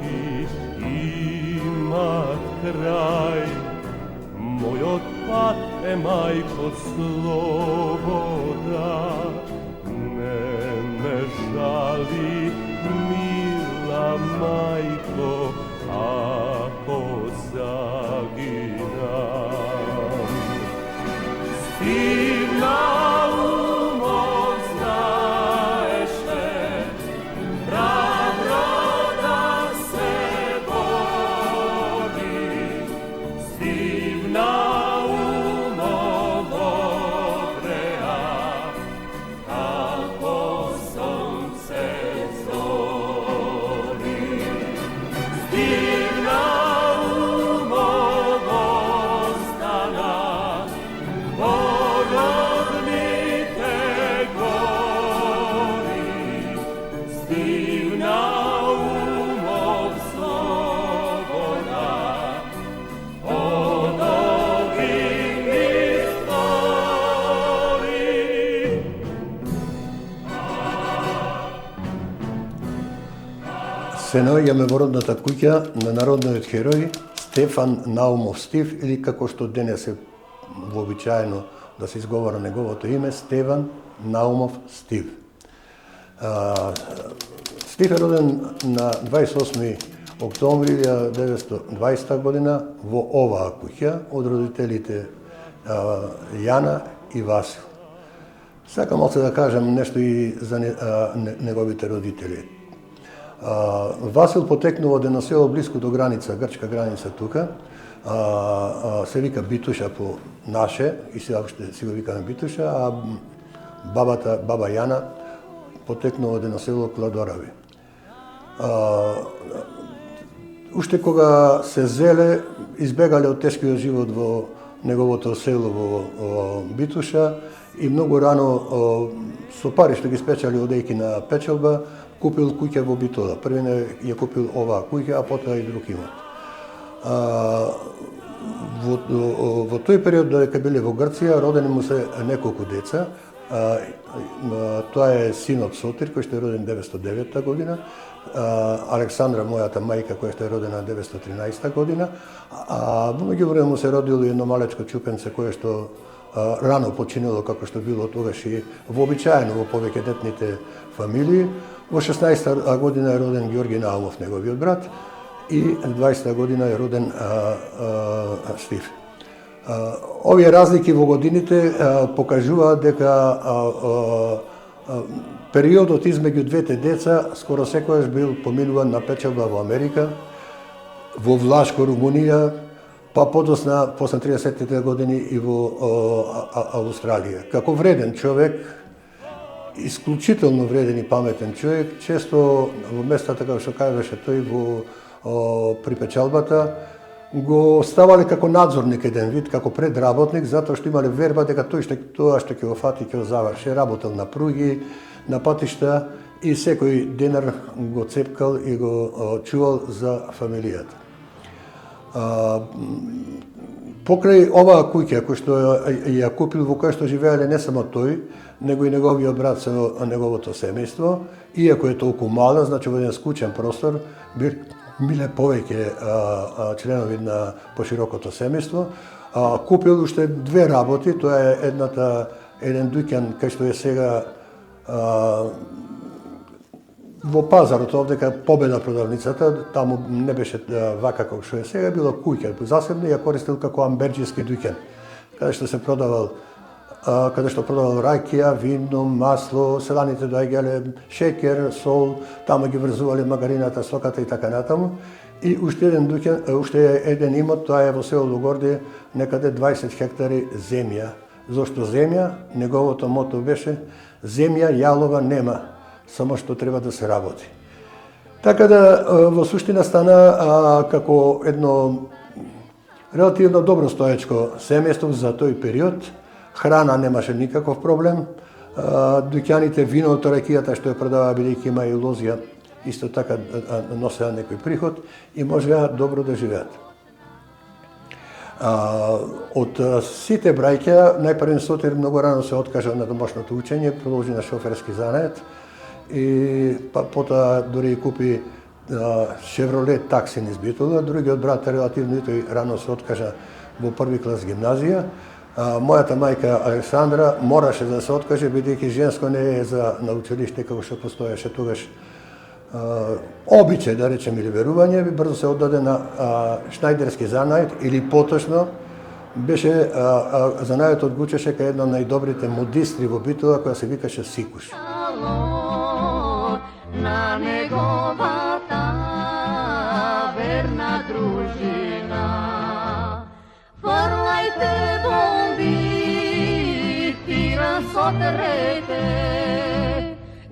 муки имат крај. Мојот пат е, мајко, слобода, не ме жали, мила мајко, ако загинам. Стивна умот знаеше, храбро да се бори. Стивна умот обреа, како сонце зори. Стивна умот остана, Боговните гори. Стивна умот слобода, од огнени створи. Се наоѓаме во родната куќа на народниот херој Стефан Наумов Стив, или како што денес е вообичаено да се изговара неговото име, Стефан Наумов Стив. Стив е роден на 28 октомври 1920 година во оваа куќа од родителите Јана и Васил. Сакам малце да кажам нешто и за неговите родители. Васил потекнува од едно село блиску до граница, грчка граница тука, се вика Битуша по наше, и сега уште си го викаме Битуша, а баба Јана потекнува од едно село Кладорави. Уште кога се зеле, избегале од тешкиот живот во неговото село во Битуша и многу рано со пари што ги спечали одејки на печелба, купил куќа во Битола. Први ја купил оваа куќа, а потоа и друг имот. Во тој период, додека биле во Грција, родени му се неколку деца. Тоа е синот Сотир, кој што е роден 1909 година, Александра, мојата мајка, која што е родена 1913 година, а во меѓувреме му се родило едно малечко чупенце кое што рано починило, како што било тогаш и вообичаено во повеќедетните фамилии. Во 16 година е роден Ѓорги Наумов, неговиот брат, и 20 година е роден Стив. Овие разлики во годините покажуваат дека периодот измеѓу двете деца скоро секојаш бил поминуван на печалба во Америка, во Влашко, Румунија, па подосна, после 30-тите години и во Австралија. Како вреден човек, исклучително вреден и паметен човек, често во местата, како што кажеше тој, при печалбата, го ставале како надзорник еден вид, како предработник, затоа што имале верба дека тоа што ќе го фати, ќе го заврши. Работел на пруги, на патишта и секој денар го цепкал и го чувал за фамилијата. Покрај оваа куќа кој што ја купил, во која што живееле не само тој, него и неговиот брат со неговото семејство, иако е толку мала, значи во еден скучен простор, биле повеќе членови на поширокото семејство, купил уште две работи, тоа е еден дуќан кај што е сега во пазарот овде кај Победа продавницата, таму не беше вака како што е сега, било куќа. Засебно ја користил како амберџиски дуќан, каде што продавал раќија, вино, масло, селаните доаѓале шеќер, сол, таму ги врзувале магарината, соката и така натаму. И уште еден дуќан, уште еден имот, тоа е во село Лугордие, некаде 20 хектари земја. Зошто земја? Неговото мото беше: земја јалова нема, само што треба да се работи. Така да во суштина стана како едно релативно добро стоечко семејство за тој период. Храна немаше никаков проблем. Дуќаните, виното, ракијата што ја продаваа, бидејќи има и лозија, исто така носеа некој приход и можеа добро да живеат. Од сите браќа, најпрвен Сотир многу рано се откажа на домашното учење, продолжи на шоферски занает и потоа дури и купи Шевролет такси низ Битола, другиот брат релативно и тој рано се откажа во први клас гимназија. Мојата мајка Александра мораше да се откаже, бидејќи женско не е за на училиште како што постоеше тогаш обичај, да речем, или верување, би брзо се оддаде на шнајдерски занајд или поточно беше занајдот гучеше кај една од најдобрите модистри во Битола која се викаше Сикуш. На неговата верна дружина. Фрлајте бомби, тира сотрете,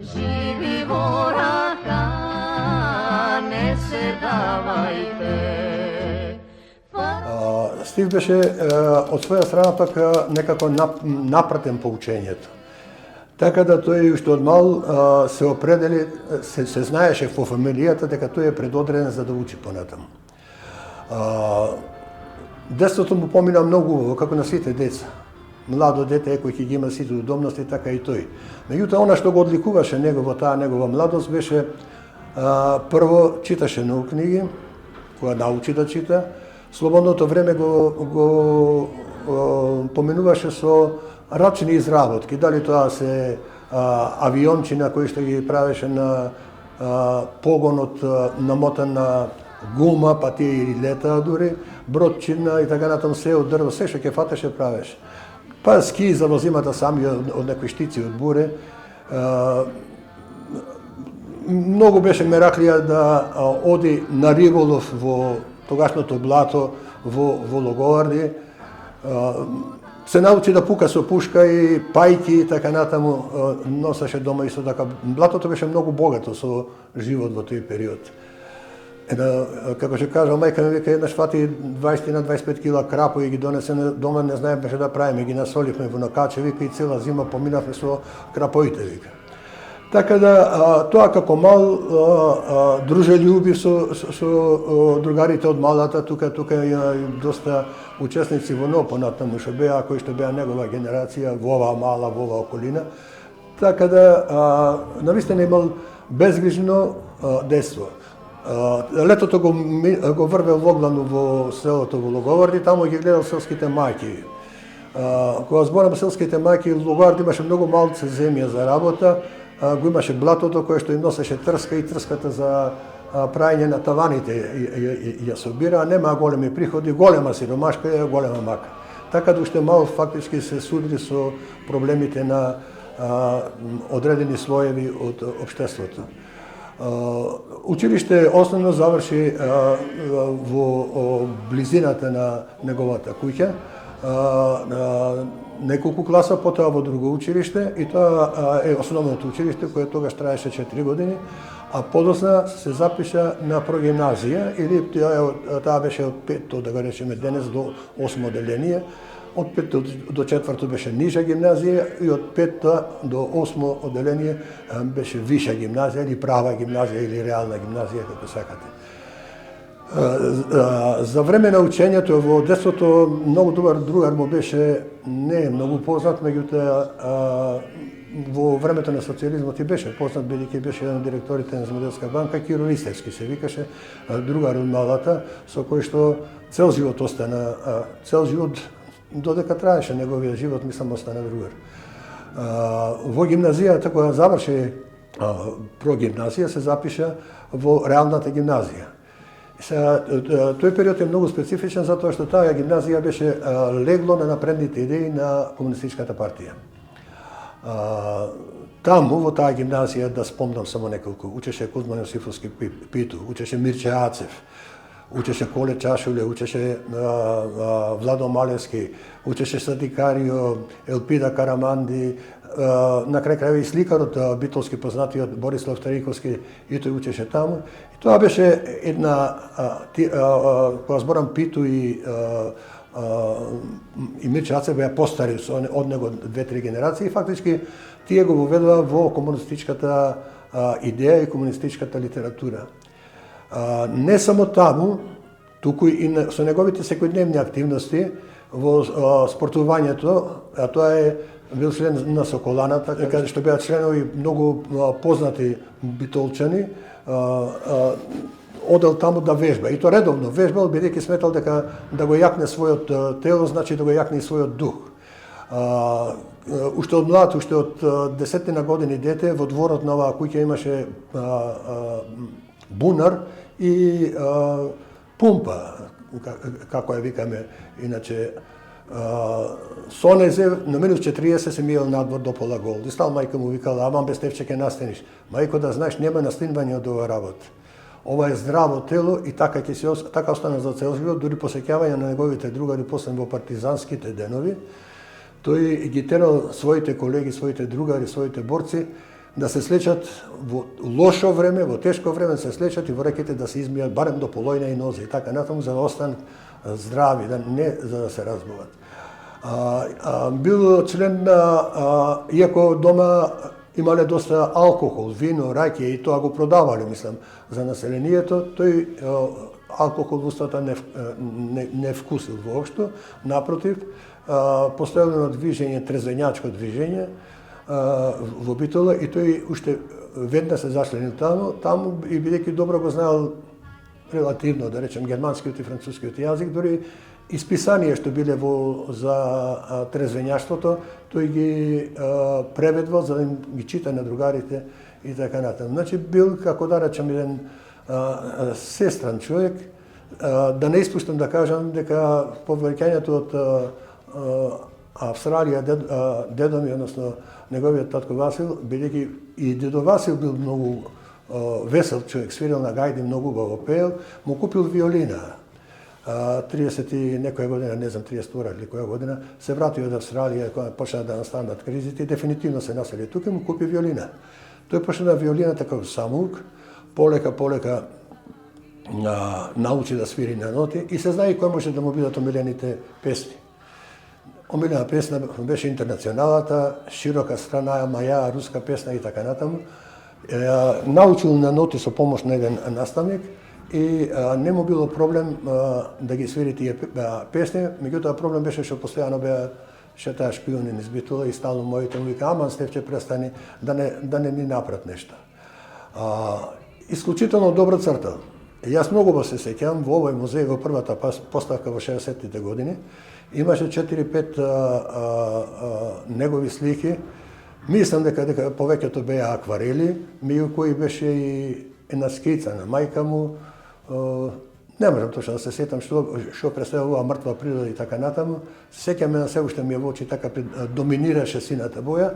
живи во рака, не се давајте. Стив беше од своја страна пак некако напратен по учењето. Така да тој уште од мал се определи, се знаеше во фамилијата дека тој е предодреден за да учи понатаму. Детството му помина многу како на сите деца. Младо дете кој ќе ги има сите удобности, така и тој. Меѓутоа, она што го одликуваше него во таа негова младост беше прво читаше многу книги, кога научи да чита, слободното време го поминуваше со рачни изработки, дали тоа се авиончина кои што ги правеше на погонот намотан на гума, па тие и летаа дури, бродчина и така натаму, се од дрво, се што ќе фатеше правеше. Па ски за возимата сами од некои штици од буре. Многу беше мераклија да оди на риболов во тогашното блато во Логоварди. Се научи да пука со пушка и пајки и така натаму носеше дома исто така. Блатото беше многу богато со живот во тој период. Како ќе кажа, мајка ми вика, еднаш фати 20 на 25 кила крапо и ги донесе дома, не знаеме што да правиме, ги насоливме во накаче, вика, и цела зима поминавме со крапоите, вика. Така да, тоа како мал дружелюбив со другарите од малата, тука има доста учесници во ново понатаму што беа, кои што беа негова генерација во оваа мала, во оваа околина. Така да, навистина имал безгрижно детство. Летото го врвел воглано во селото во Логоварди, таму ги гледал селските мајки. Кога зборам селските мајки, Логоварди имаше многу малце земја за работа, го имаше блатото кое што им носеше трска и трската за прајање на таваните ја собира, а нема големи приходи, голема сиромашка и голема мака. Така да уште мал фактички се судри со проблемите на одредени слоеви од општеството. Училиште основно заврши во близината на неговата куќа, неколку класа, потоа во друго училиште, и тоа е основното училиште кое тогаш траеше 4 години, а подосна се запиша на прогимназија, или таа беше од 5-то, да го речеме денес, до 8 оделение. Од 5-то до 4-то беше нижа гимназија и од 5-то до 8 оделение беше виша гимназија или права гимназија или реална гимназија, како сакате. За време на учењето во детството многу добар другар му беше, не многу познат, меѓутоа во времето на социјализмот и беше познат, бидејќи беше еден од директорите на Земјоделска банка, Киро Ристевски се викаше, другар од малата, со кој што цел живот остана, цел живот додека траеше неговиот живот, мислам, остана другар. Во гимназијата, кога заврши прогимназија, се запиша во реалната гимназија. Тој период е многу специфичен затоа што таа гимназија беше легло на напредните идеи на Комунистичката партија. Таму, во таа гимназија, да спомнам само неколку, учеше Кузман Јосифовски Питу, учеше Мирче Ацев, учеше Коле Чашуле, учеше Владо Малевски, учеше Садикарио, Елпида Караманди, на крај крајва и сликарот битолски познатиот Борислав Тариковски, и тој учеше таму. И тоа беше една, кога зборам Питу и Мирче Ацев беа постари од него 2-3 генерации, и фактички тие го воведува во комунистичката идеја и комунистичката литература. Не само таму, туку и со неговите секојдневни активности во спортувањето, а тоа е бил член на Соколаната, каде што беа членови многу познати битолчани, одел таму да вежба. И то редовно вежбал, бидејќи сметал дека да го јакне својот тело, значи да го јакне и својот дух. Уште од млад, уште од 10 години дете, во дворот на оваа куќа имаше бунар и пумпа, како ја викаме, иначе сонезе, на минус 40 се миел надвор до пола гол. И стал мајка му викала, аман без тевче ке настениш. Мајко, да знаеш, нема настинвање од ова работа. Ова е здраво тело и така ќе се така остана за цел живот, дури посеќавање на неговите другари после во партизанските денови. Тој ги терал своите колеги, своите другари, своите борци да се слечат во лошо време, во тешко време се слечат и во реките да се измијат барем до полојна и нозе и така натаму за да останат здрави, да не за да се разбуват. Бил член на, иако дома имале доста алкохол, вино, раќе и тоа го продавале, мислам, за населението, тој алкохол во устата не вкусил воопшто, напротив, постојано движење, трезвењачко движење во Битола и тој уште веднаш се зашленил таму и бидејќи добро го знаел релативно, да речем, германскиот и францускиот јазик, дури исписанија што биле за трезвењаштвото, тој ги преведувал за да ги чита на другарите и така натаму. Значи бил, како да речем, еден сестран човек, да не испуштам да кажам дека повеќањето од Австралија, дедо ми, односно неговиот татко Васил, бидејќи и дедо Васил бил многу весел човек, свирил на гајди, многу убаво пеел, му купил виолина. 30 и некоја година, не знам, 32 или која година, се врати од Австралија, кога почна да настанат кризите и дефинитивно се насели тука, му купи виолина. Тој почна на виолината како самук, полека научи да свири на ноти и се знае кој може да му бидат омилените песни. Омилена песна беше Интернационалата, Широка страна, Маја, руска песна и така натаму. Научил на ноти со помош на еден наставник и не му било проблем да ги свири тие песни, меѓутоа проблем беше што постојано беа шетаа шпиони низ Битола и стално моите му вика, аман Стефче, престани да не ни напрат нешто. Исклучително добро цртал. Јас многу се сеќавам во овој музеј во првата поставка во 60-тите години. Имаше 4-5 негови слики. Мислам дека повеќето беа акварели, меѓу кои беше и една скица на мајка му. Не можам точно да се сетам што представува мртва природа и така натаму. Сеќаме на се уште ми е во очи, така доминираше сината боја.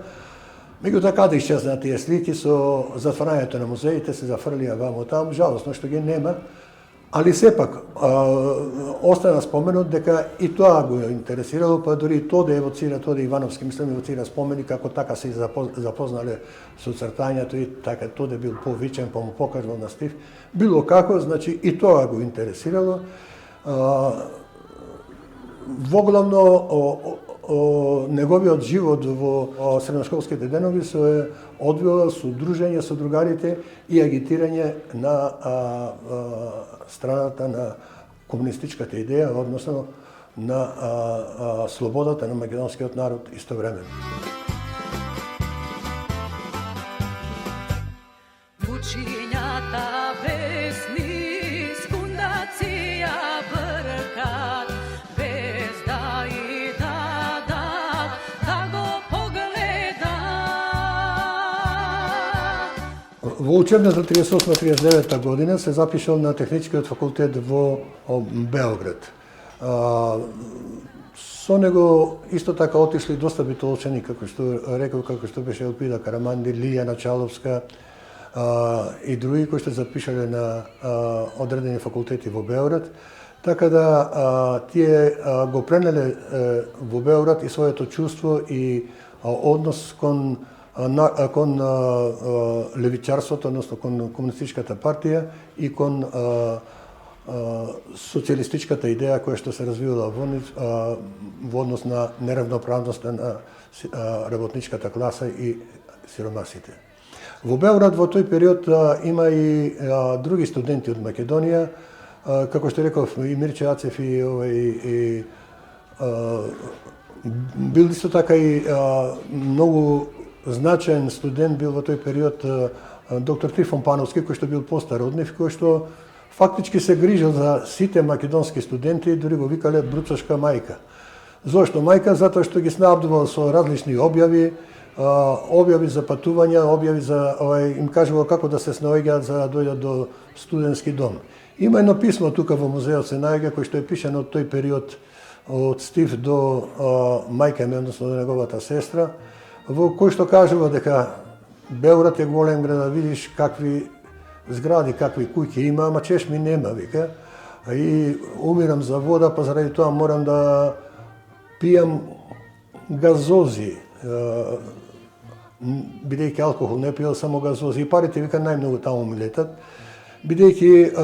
Меѓутоа каде исчезнаа тие слики со затварањето на музеите, се зафрлија вамо таму, жалосно што ги нема. Али сепак, остана споменот дека и тоа го интересирало, па дури и Тоде евоцира, Тоде Ивановски, мислам, евоцира спомени како така се запознале со цртањето и така Тоде бил повичен, па му покажувал на Стив. Било како, значи и тоа го интересирало. Воглавно, неговиот живот во средношколските денови се одвила со дружење со другарите и агитирање на страната на комунистичката идеја, односно на слободата на македонскиот народ истовремено. Учињата песни скундација бркат, без да и дадат да го погледат. Во учебната 38-39 година се запишал на Техничкиот факултет во Белград. Со него исто така отишли доста битолчани, како што рекол, како што беше Елпида Караманди, Лилија Началовска и други кои што запишале на одредени факултети во Белград. Така да тие го пренеле во Белград и своето чувство и однос кон левичарството, односно кон комунистичката партија и кон социјалистичката идеја која што се развивала во однос на неравноправноста на работничката класа и сиромасите. Во Белград во тој период има и други студенти од Македонија, како што реков и Мирче Ацев и Бил исто така и многу значаен студент бил во тој период доктор Трифон Пановски, кој што бил постар од нив, кој што фактички се грижил за сите македонски студенти, дури го викале бруцашка мајка. Зошто мајка? Затоа што ги снабдувал со различни објави, објави за патувања, објави за им кажувал како да се снаоѓаат за да дојдат до студентски дом. Има едно писмо тука во музеот се наоѓа кој што е пишано од тој период од Стив до мајка ми, односно до неговата сестра, во кој што кажува дека Белград е голем град, да видиш какви згради, какви куќи има, ама чешми нема, вика. И умирам за вода, па заради тоа морам да пијам газози, бидејќи алкохол не пиел, само газози. И парите, вика, најмногу таму ми летат. Бидејќи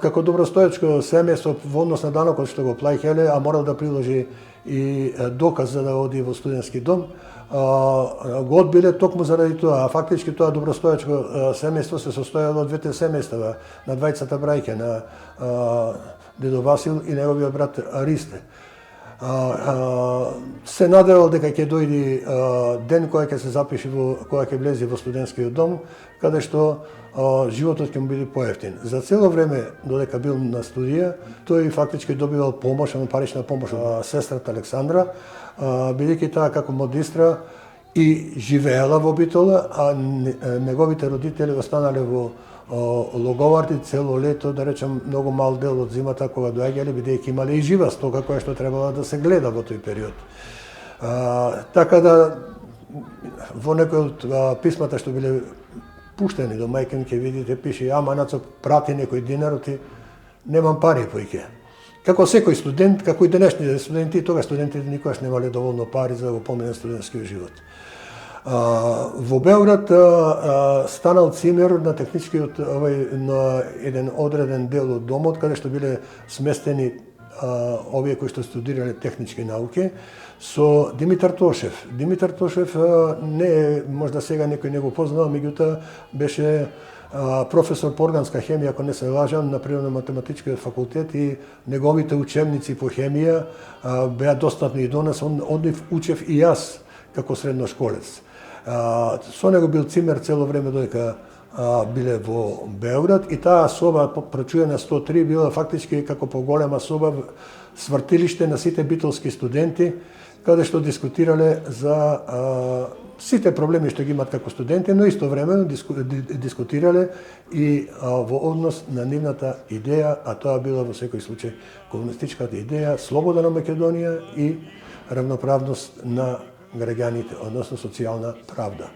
како добростоечко семејство во однос на данокот што го плаќале, а морал да приложи и доказ за да оди во студентски дом, го одбиле токму заради тоа. А фактички тоа добростоечко семејство се состоело од двете семејства, на двајцата браќа, на дедо Васил и неговиот брат Ристе. Се надевал дека ќе дојди ден кога ќе се запише кога ќе влезе во студентскиот дом, каде што животот ќе му биде поевтин. За цело време додека бил на студија, тој фактички добивал помош, парична помош од сестрата Александра, бидејќи таа како модистра и живеела во Битола, а неговите родители останале во Логоварди цело лето, да речем, многу мал дел од зимата кога доаѓале, бидејќи имале и жива стока која што требала да се гледа во тој период. Така да во некои од писмата што биле пуштени до мајка ми, ќе видите, пише: ама Нацо, прати некој динар, ти немам пари поиќе. Како секој студент, како и денешните студенти, тога студентите никогаш немале доволно пари за да го поминат студентскиот живот. Во Белград станал цимер на техничкиот на еден одреден дел од домот каде што биле сместени овие кои што студирале технички науки со Димитар Тошев. Димитар Тошев не е, можда сега некој не го познава, меѓутоа беше професор по органска хемија, ако не се лажам, на природно-математичкиот факултет, и неговите учебници по хемија беа достапни и до нас. Од нив учев и јас како средношколец. Со него бил цимер цело време додека биле во Белград, и таа соба прочуена 103 била фактички како поголема соба, свртилиште на сите битолски студенти, каде што дискутирале за сите проблеми што ги имат како студенти, но исто време дискутирале и во однос на нивната идеја, а тоа била во секој случај комунистичката идеја, слобода на Македонија и равноправност на граѓаните, односно социјална правда.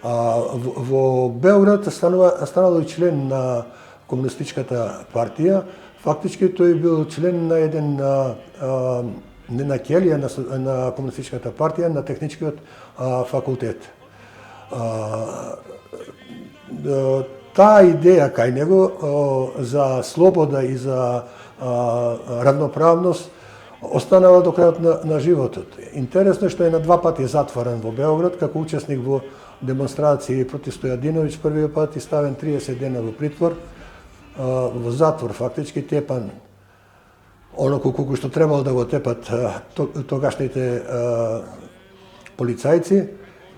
Во Белград станал и член на комунистичката партија. Фактички тој бил член на еден не на келија на комунистичката партија, на техничкиот факултет. Таа идеја кај него за слобода и за равноправност останала до крајот на животот. Интересно што е на два пати затворен во Белград како учесник во демонстрации против Стојадиновиќ првиот пат и ставен 30 дена во притвор, во затвор фактички, тепан оноко колку што требало да го тепат тогашните полицајци,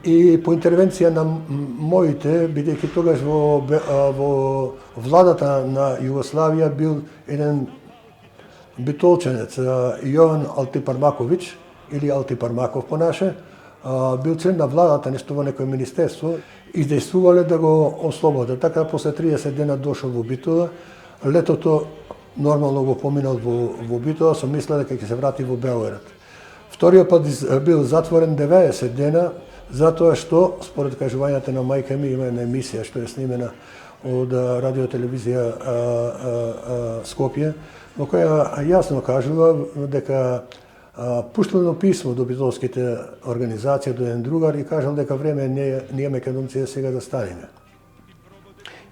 и по интервенција на моите, бидејќи тогаш во владата на Југославија бил еден битолченец, Јован Алтипармаковиќ, или Алтипармаков понаше, бил член на владата, нешто во некој министерство, издејствувале да го ослободат. Така после 30 дена дошол во Битола, летото нормално го поминал во Битола, со мисла дека ќе се врати во Белград. Вториот пат бил затворен 90 дена, затоа што, според кажувањата на мајка ми, има една емисија што е снимена од радиотелевизија Скопје, во која јасно кажува дека пуштено писмо до битолските организации, до еден другар, и кажал дека време ние македонци сега да станеме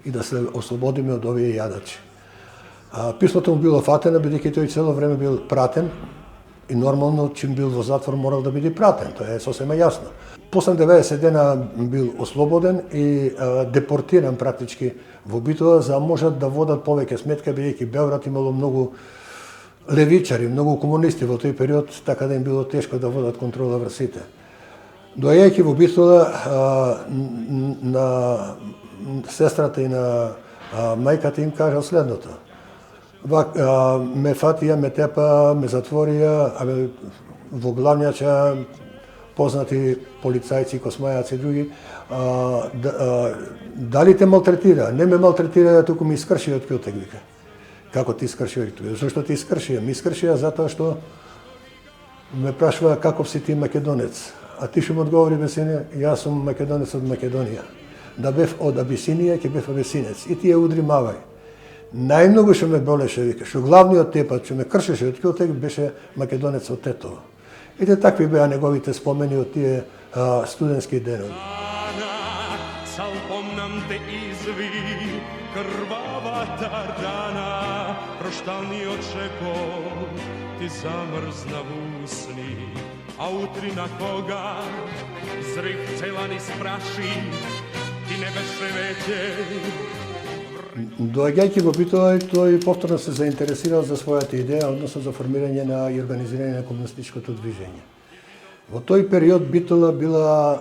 и да се ослободиме од овие јадачи. Писмото му било фатено, бидејќи тој цело време бил пратен и нормално чим бил во затвор морал да биде пратен, тоа е сосема јасно. После 90 дена бил ослободен и депортиран практички во Битола, за да можат да водат повеќе сметка, бидејќи Белград имало многу левичари, многу комунисти во тој период, така да им било тешко да водат контрола врз сите. Доаѓајќи во Битола, на сестрата и на мајката им кажа следното. Ме фатија, ме тепа, ме затворија, во Главњача познати полицајци, космајаци и други, дали те малтретира? Не ме малтретира, туку ми искршија од кјотек, вика. Како ти искршија од кјотек? Зошто ти искршија? Ми искршија затоа што ме прашува каков си ти македонец. А ти што му одговори бесине, јас сум македонец од Македонија. Да бев од Абисинија, ќе бев абисинец. И ти ја удри мавај. Најмногу што ме болеше, вика, што главниот тепат, што ме кршеше од кјотек, беше македонец од Тетово. Ете такви беа неговите спомени од тие студентски денови. Сал помнам те изви, крвавата рана, прошталниот шекот ти замрзна во усни, а утрина кога зрих цела ни спраши, ти не беше веќе. Доаѓајќи во Битола, тој повторно се заинтересирал за својата идеја, односно за формирање на и организирање на комунистичкото движење. Во тој период Битола била,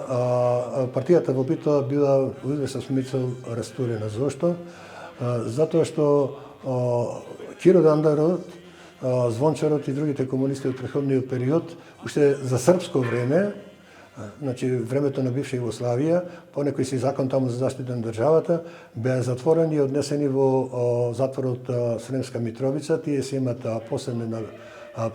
партијата во Битола била во известен смисол растурена. Зошто? Затоа што Киро Дандарот, Звончарот и другите комунисти од претходниот период, уште за српско време, значи времето на бивша Југославија, по некој си закон таму за заштита на државата, беа затворени и однесени во затворот Сремска Митровица. Тие се имат посебна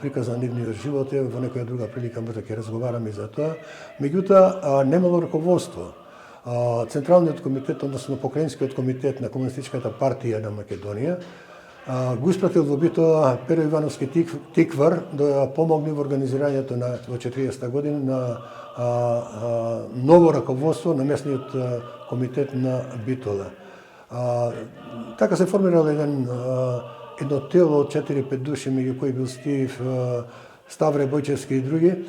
приказа на нивниот живот, во некоја друга прилика можда ќе разговараме за тоа. Меѓутоа, немало раководство. Централниот комитет, односно Покраинскиот комитет на Комунистичката партија на Македонија, го испратил во Битола Перо Ивановски Тиквар да помогне во организирањето во 40-та година на ново раководство на местниот комитет на Битола. Така се формирал едно тело од 4-5 души, меѓу кои бил Стив, Ставре Бојчевски и други,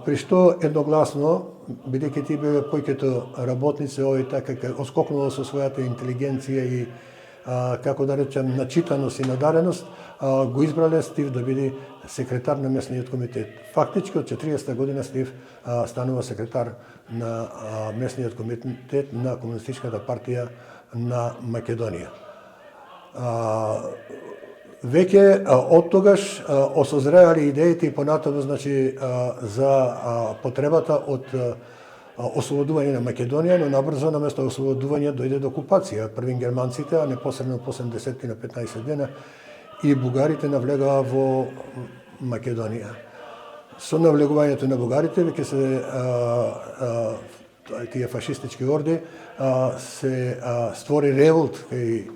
при што едногласно, бидејќи тие беа појкето работници, овој така оскокнало со својата интелигенција и како да речем начитаност и надареност, го избрале Стив да биде секретар на местниот комитет. Фактички од 40-та година Стив станува секретар на местниот комитет на Комунистичката партија на Македонија. Веќе од тогаш осозревали идеите и понатаму, значи, за потребата од ослободување на Македонија, но набрзо наместо ослободување дојде до окупација. Првин германците, а непосредно по 70 на 15 дена, и бугарите навлегаа во Македонија. Со навлегувањето на бугарите, веќе се тие фашистички орди, се створи револт кај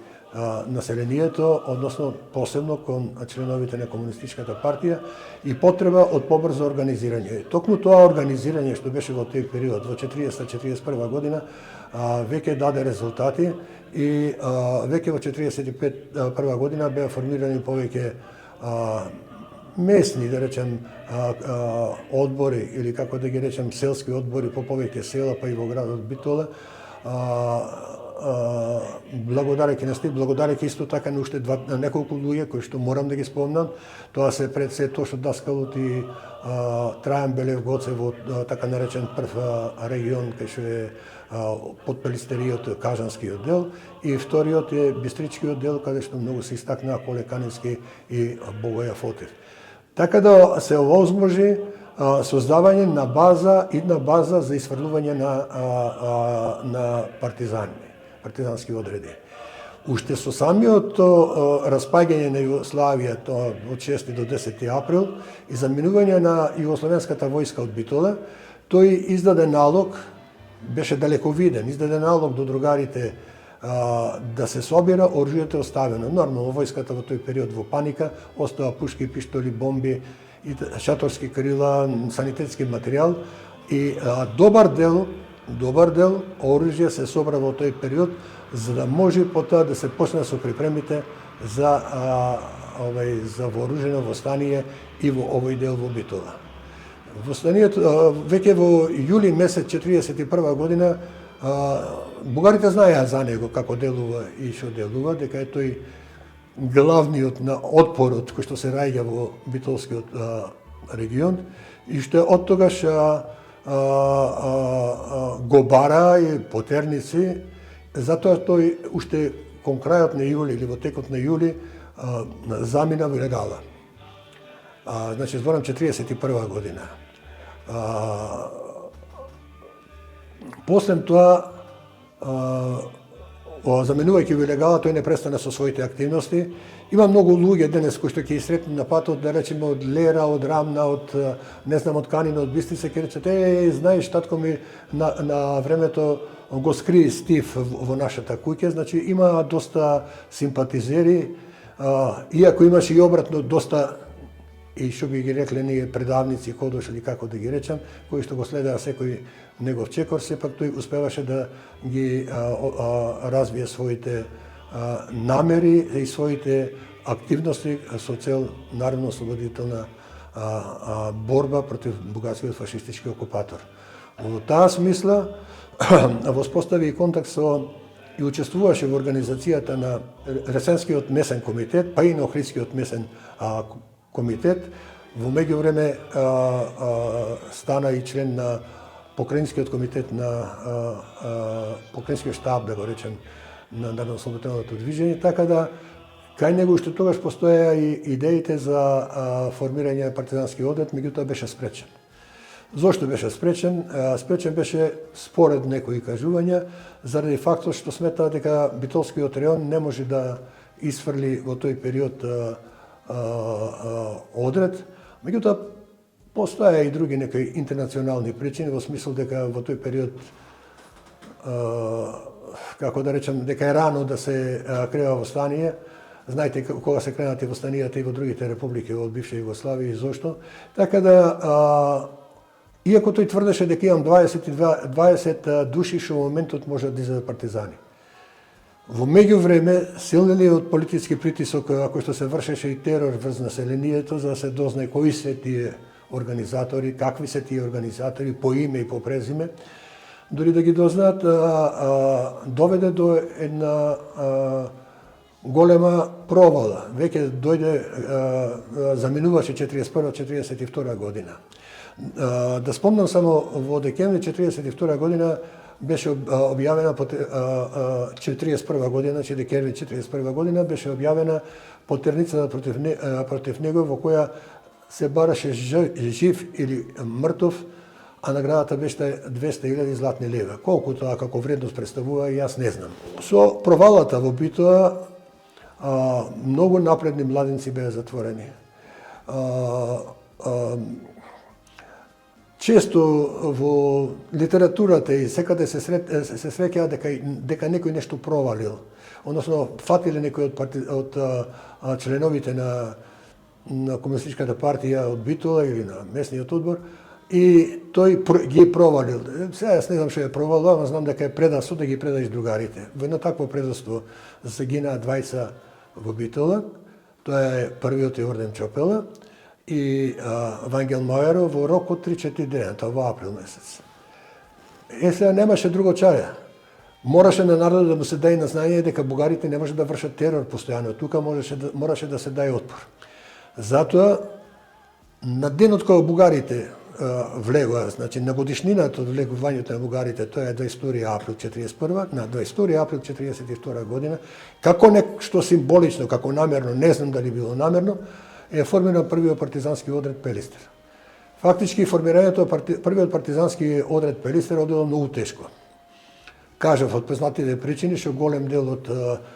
населението, односно посебно кон членовите на Комунистичката партија и потреба од побрзо организирање. Токму тоа организирање што беше во тој период, во 40-41 година, веќе даде резултати и веќе во 41 година беа формирани повеќе местни, да речем, одбори, или како да ги речем, селски одбори по повеќе села, па и во градот Битола, благодарејќи на Стив, благодарејќи исто така на уште неколку луѓе кои што морам да ги спомнам. Тоа се пред се Тошо Даскалот и Трајан Белев Гоце во така наречен прв регион кај што е подпелистериот Кажанскиот дел, и вториот е Бистричкиот дел, каде што многу се истакнаа Коле Каневски и Богоја Фотев. Така да се овозможи создавање на идна база за исфрлување на партизански одреди. Уште со самиот распаѓање на Југославија од 6 до 10 април и заминување на југословенската војска од Битола, тој издаде налог, беше далековиден, издаде налог до другарите да се собира, оружјето оставено. Нормално, војската во тој период во паника, остава пушки, пиштоли, бомби, и шаторски крила, санитетски материјал и добар дел оружје се собра во тој период, за да може потоа да се почне со припремите за вооружено востание и во овој дел во Битола. Востанието веќе во јули месец 41 година бугарите знаеа за него како делува и што делува, дека тој главниот на отпорот кој што се раѓа во Битолскиот регион и што од тогаш го бара и потерници, затоа тој уште кон крајот на јули или во текот на јули замина во легала. Значи, зборам 41 година. После тоа, заменувајќи во легала, тој не престана со своите активности. Има многу луѓе денес кои што ќе сретни на патот, да речеме од Лера, од Рамна, од не знам од Канина, од Бистрица, ќе речат: знаеш, татко ми на времето го скри Стив во нашата куќа. Значи има доста симпатизери, иако имаше и обратно доста, и што би ги рекле ние предавници, кодош или како да ги речам, кои што го следеа секој негов чекор, сепак тој успеваше да ги развие своите намери и своите активности со цел народно-ослободителна борба против бугарскиот фашистички окупатор. Во таа смисла воспостави и контакт со и учествуваше во организацијата на Ресенскиот месен комитет, па и на Охридскиот месен комитет. Во меѓувреме стана и член на Покраинскиот комитет на Покраинскиот штаб, да го речем, на народно-ослободителното движење, така да кај него уште тогаш постоеа и идеите за формирање на партизански одред, меѓутоа беше спречен. Зошто беше спречен? Спречен беше според некои кажувања, заради фактот што сметаа дека Битолскиот район не може да исфрли во тој период одред. Меѓутоа, постоја и други некои интернационални причини, во смисол дека во тој период, како да речем, дека е рано да се крена восстание. Знаете кога се кренати восстанијата и во другите републики од бивша Југославија и зошто. Така да, иако тој тврдеше дека имам 20 души што во моментот може да излезат партизани. Во меѓувреме, силниот политички притисок, кој што се вршеше и терор врз населението, за да се дознае кои се тие организатори, какви се тие организатори, по име и по презиме, дори да ги дознаат, доведе до една голема провала. Веќе дојде, заминуваше 41-42 година. Да спомнам само, во декември 42 година беше објавена 41 година, значи декември 41 година беше објавена потерницата против него, во која се бараше жив или мртов, а наградата беше 200.000 златни лева. Колку тоа како вредност представува, јас не знам. Со провалата во битва, многу напредни младенци беа затворени. Често во литературата и секаде се среќа дека некој нешто провалил, односно фатиле некој од членовите на Комунистичката партија од Битола или на местниот одбор, и тој ги провалил. Сега јас не знам што е провалил, ама знам дека е предавство да ги предаш другарите. Во едно такво предавство се гинаа двајца во Битола, тоа е првиот е Орден Чопела и Вангел Мојеров во рок од 3-4 дена, тоа во април месец. Сега немаше друго чаре. Мораше на народот да му се даде на знање дека бугарите не може да вршат терор постојано. Тука мораше да се даде отпор. Затоа, на денот кога бугарите влегоа, значи на годишнината од влегувањето на бугарите, тоа е 22 април 41, на 22 април 42 година, како нешто символично, како намерно, не знам дали било намерно, е формиран првиот партизански одред Пелистер. Фактички формирањето првиот партизански одред Пелистер одело многу тешко. Кажав, од познатите причини, што голем дел од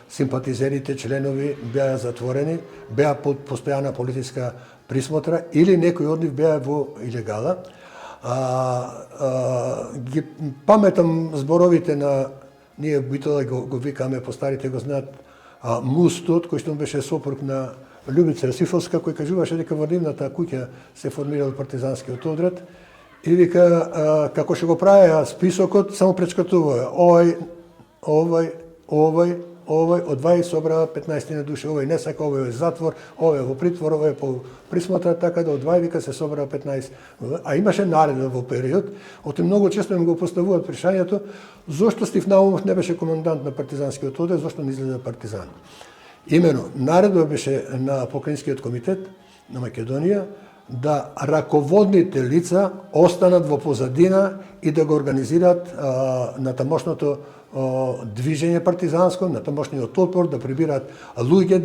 симпатизерите, членови беа затворени, беа под постојана политичка присмотра или некои од нив беа во илегала. Ги паметам зборовите на, ние Битола го викаме, по старите го знаат, Мустот, кој што беше сопруг на Љубица Расифовска, кој кажуваше дека во нивната куќа се формирал партизанскиот одред, и вика, како што го правеа списокот, само пречкатуваа. Овој, од 20 собраа 15 на души, овој не сака, овој е затвор, овој е во притвор, овој е по присмотра, така да од 20 вика се собраа 15. А имаше наредба во период, оти многу често им го поставуваат прашањето, зошто Стив Наумов не беше командант на партизанскиот одред, зошто не изгледа партизан. Имено, наредба беше на Покрајинскиот комитет на Македонија да раководните лица останат во позадина и да го организираат на тамошното движење партизанско, на тамошниот отпор, да прибираат луѓе,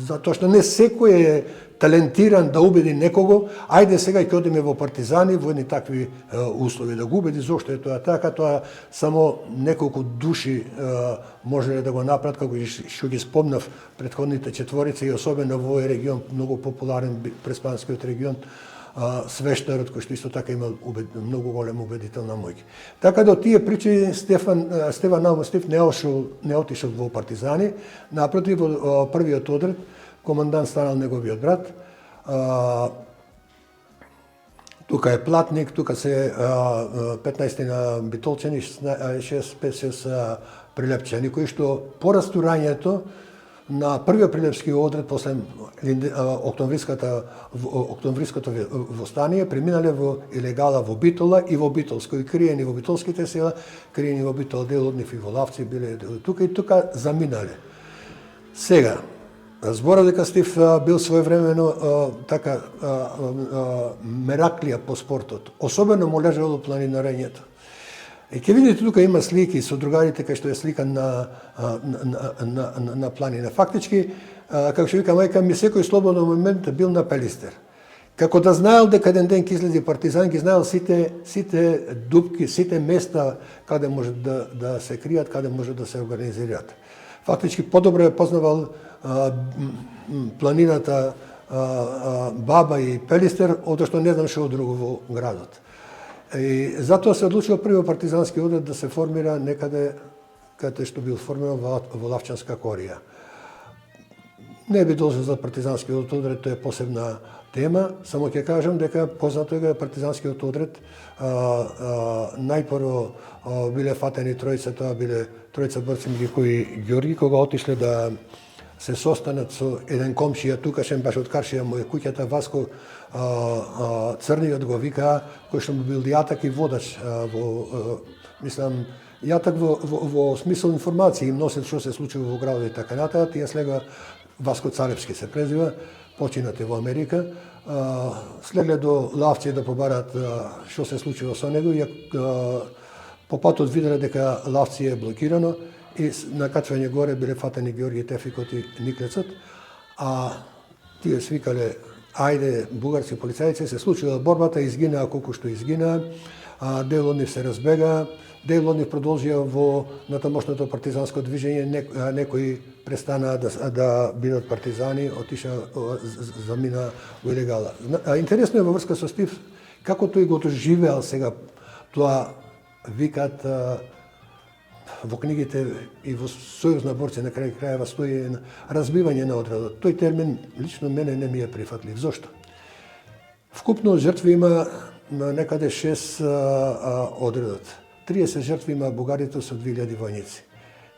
затоа што не секој е талентиран да убеди некого, ајде сега ќе одиме во партизани, во едни такви услови, да го убеди зошто е тоа така, тоа само неколку души можеле да го направат, како што ги спомнав претходните четворици, и особено во овој регион, многу популарен преспанскиот регион, свештарот, кој што исто така имал многу голема убедителна моќ. Така да тие причи Стефан Алмустив не отишол во партизани, напротив, во првиот одред командант станал неговиот брат. Тука е платник, тука се 15 на битолчени, 6 прилепчени, кои што по растурањето на првиот прилепски одред после октомвриското востание преминале во илегала во Битола и во Битолско, и криени во битолските села, криени во Битол, дел од нив и во Лавци биле тука и тука заминале. Сега, зборав дека Стив бил своевремено така мераклија по спортот, особено му лежало планинарењето. И ќе видите тука има слики со другарите кај што е слика на планина. Фактички, како што вика мајка ми, секој слободен момент бил на Пелистер. Како да знаел дека еден ден ќе излезе партизан, ги знаел сите дупки, сите места каде може да се кријат, каде може да се организираат. Фактички подобро е познавал планината Баба и Пелистер, одошто што не знам што друго во градот. И затоа се одлучил првиот партизански одред да се формира некаде каде што бил формиран во Лавчанска корија. Не би должен за партизанскиот одред, тоа е посебна тема, само ќе кажам дека познато е партизанскиот одред најпрво биле фатени тројца, тоа биле тројца борци кои Ѓорги, кога отишле да се состанат со еден комшија тукашен, баш од Каршија му е куќата, Васко Црниот го вика, кој што му бил јатак и водач мислам, јатак во смисол информации, им носел што се случува во градот и така натаму. Тие слега Васко Царевски се презива, починате во Америка, слегле до Лавци да побарат што се случува со него, и по патот виделе дека Лавци е блокирано и на качвање горе биле фатени Ѓорги Тефикот и Никлецот, а тие свикале ајде бугарски полицајци, се случила борбата, изгинаа колку што изгинаа, дел од нив се разбега, дел од нив продолжија на тамошното партизанско движење, некои престанаа да бидат партизани, замина во илегала. Интересно е во врска со Стив, како тој го доживеал сега тоа, викаат во книгите и во Сојуз на борци на крај крајева стои разбивање на одредот. Тој термин лично мене не ми е прифатлив. Зошто? Вкупно жртви има некаде 6 одредот. 30 жртви има бугарите со 2000 војници.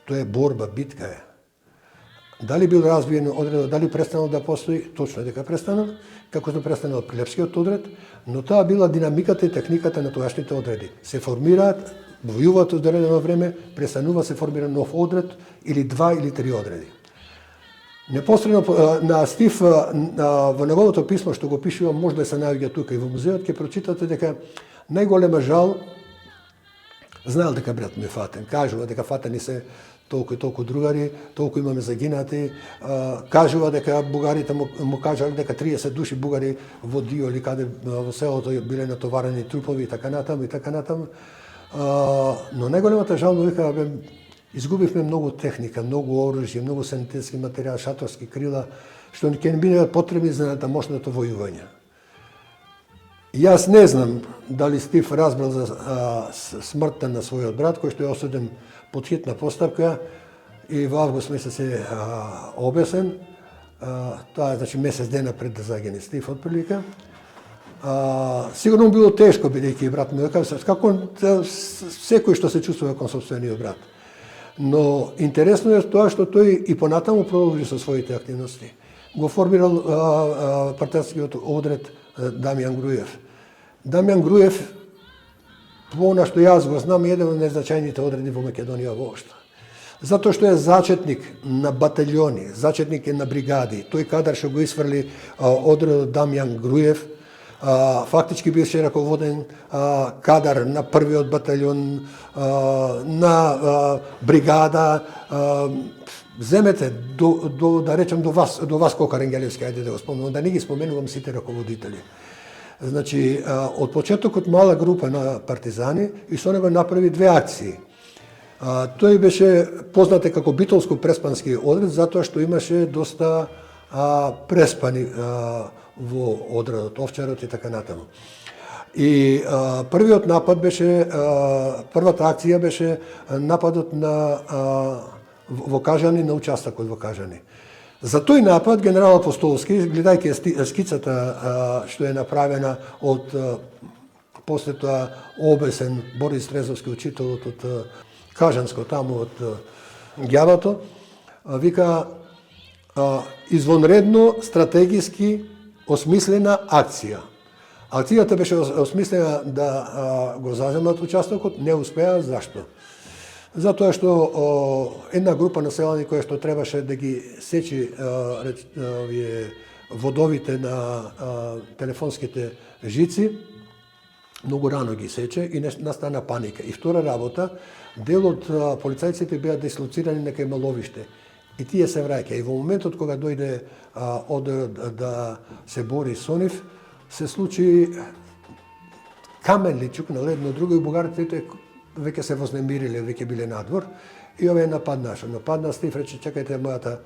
Тоа е борба, битка е. Дали бил разбиен одредот, дали престанал да постои, точно дека престанал, како што престанал Прилепскиот одред, но тоа била динамиката и техниката на тогашните одреди. Се формираат, војуваат од одредено време, престанува, се формира нов одред или 2 или 3 одреди. Непосредно на Стив, во неговото писмо што го пишува, може да се наоѓа тука и во музеот, ќе прочитате дека најголема жал, знаел дека брат ми е фатен, кажува дека фатени се толку и толку другари, толку имаме загинати, кажува дека бугарите му кажале дека 30 души бугари во Дио или каде во селото биле натоварени трупови и така натаму и така натаму. Но најголемата жал му вика, изгубивме многу техника, многу оружје, многу санитетски материјал, шаторски крила, што ќе ни бидат потребни за тамошното војување. Јас не знам дали Стив разбрал за смртта на својот брат, кој што е осуден под хитна постапка и во август месец е обесен. Тоа е, значи, месец дена пред да загине Стив, отприлика. Сигурно било тешко, бидејќи брат ми, како секој што се чувствува кон сопствениот брат. Но интересно е тоа што тој и понатаму продолжи со своите активности. Го формирал партијскиот одред Дамјан Груев. Дамјан Груев, по она што јас го знам, е еден од најзначајните одреди во Македонија воопшто. затоа што е зачетник на батальони, зачетник е на бригади. Тој кадар што го исфрли одредот Дамјан Груев, фактички беше раководен кадар на првиот батальон, на бригада. Земете да речем до Васко Каренгелевски, ајде да го спомнувам, да не ги споменувам сите раководители. Значи, од почетокот мала група на партизани и со него направи две акции. Тој беше познат како битолско-преспански одред, затоа што имаше доста преспани во одредот, Овчарот и така натаму. И првиот напад беше, првата акција беше нападот во Кажани, на участокот во Кажани. За тој напад генерал Апостолски, гледајќи скицата што е направена од после тоа обесен Борис Трезовски, учителот од Кажанско, таму од Ѓавато, вика извонредно стратегиски осмислена акција. Акцијата беше осмислена да го заземат участокот, не успеа. Зашто? Затоа што една група населени која што требаше да ги сечи водовите на телефонските жици, многу рано ги сече и настана паника. И втора работа, дел од полицајците беа дислоцирани на кај Маловиште. И тие се враќа. И во моментот кога дојде одредот да се бори со нив, се случи камен ли чукнал едно друго и бугарите веќе се вознемириле, веќе биле надвор и овој нападнаше. Нападна Стив, рече, чекајте мојата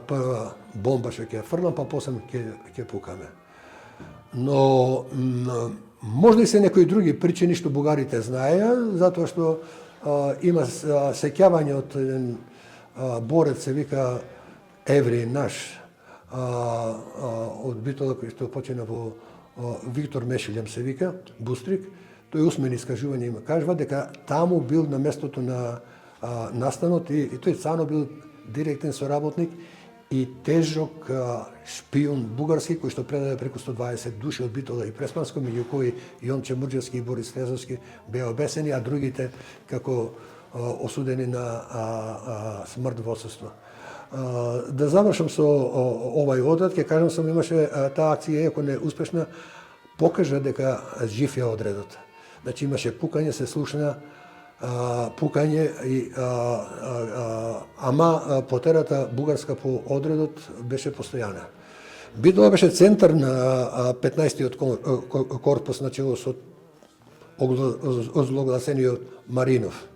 прва бомба што ќе фрлам, па после ќе пукаме. Но можда и се некои други причини што бугарите знаеа, затоа што има сеќавање од еден борец, се вика Евреј наш, од Битола, кој што почина во Виктор Мешилем се вика, Бустрик. Тој усмени искажување има. Кажува дека таму бил на местото на настанот и тој цано бил директен соработник и тежок шпион бугарски, кој што предаде преку 120 души од Битола и Преспанско, меѓу кои Јонче Мурџевски и Борис Трезовски беа обесени, а другите како осудени на смрт во отсуство. Да завршам со овај одред, ќе кажам само имаше таа акција, иако не успешна, покажа дека жив е одредот. Значи имаше пукање, се слушна пукање, ама потерата бугарска по одредот беше постојана. Битола беше центар на 15-тиот корпус на чело со озлогласениот Маринов.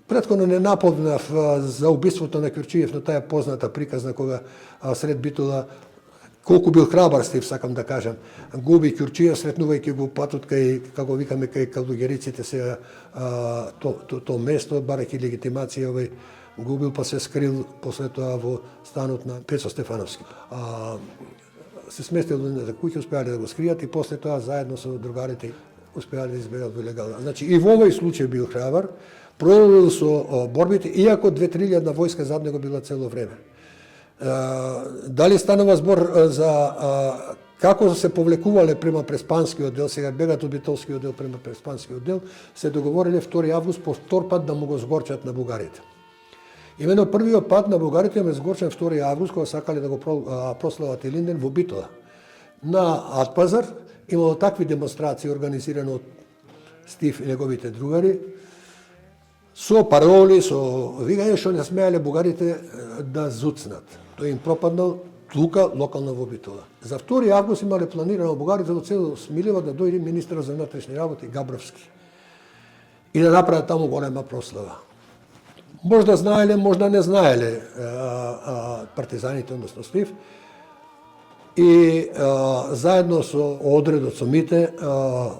Претходно не напомнав за убиството на Кјурчиев, но таа е позната приказна кога сред Битола колку бил храбар Стив, сакам да кажам. Губи Кјурчиев, сретнувајќи го патот кај, како викаме, кај калугериците се то место, барајќи легитимација, овој губил, па се скрил после тоа во станот на Пецо Стефановски. Се сместил на куќа, успеале да го скријат и после тоа заедно со другарите успеале да избегат во легално. Значи и во овој случај бил храбар, продолжил со борбите, иако 2-3 000 војска зад него била цело време. Дали станува збор за како се повлекувале према Преспанскиот дел, сега бегат од Битолскиот дел према Преспанскиот дел, се договориле 2 август по втор пат да му го сгорчат на бугарите. Имено првиот пат на бугарите им е сгорчен 2 август, кога сакале да го прослават Илинден во Битола. На Атпазар имало такви демонстрации организирани од Стив и неговите другари, со пароли, со вигање што не смеале бугарите да зуцнат. Тој им пропаднал тука локално во Битола. За 2 август имале планирано бугарите од цело Смилево да дојде министерот за внатрешни работи Габровски и да направат таму голема прослава. Можда знаеле, можда не знаеле партизаните, односно Стив, и заедно со одредот со Мите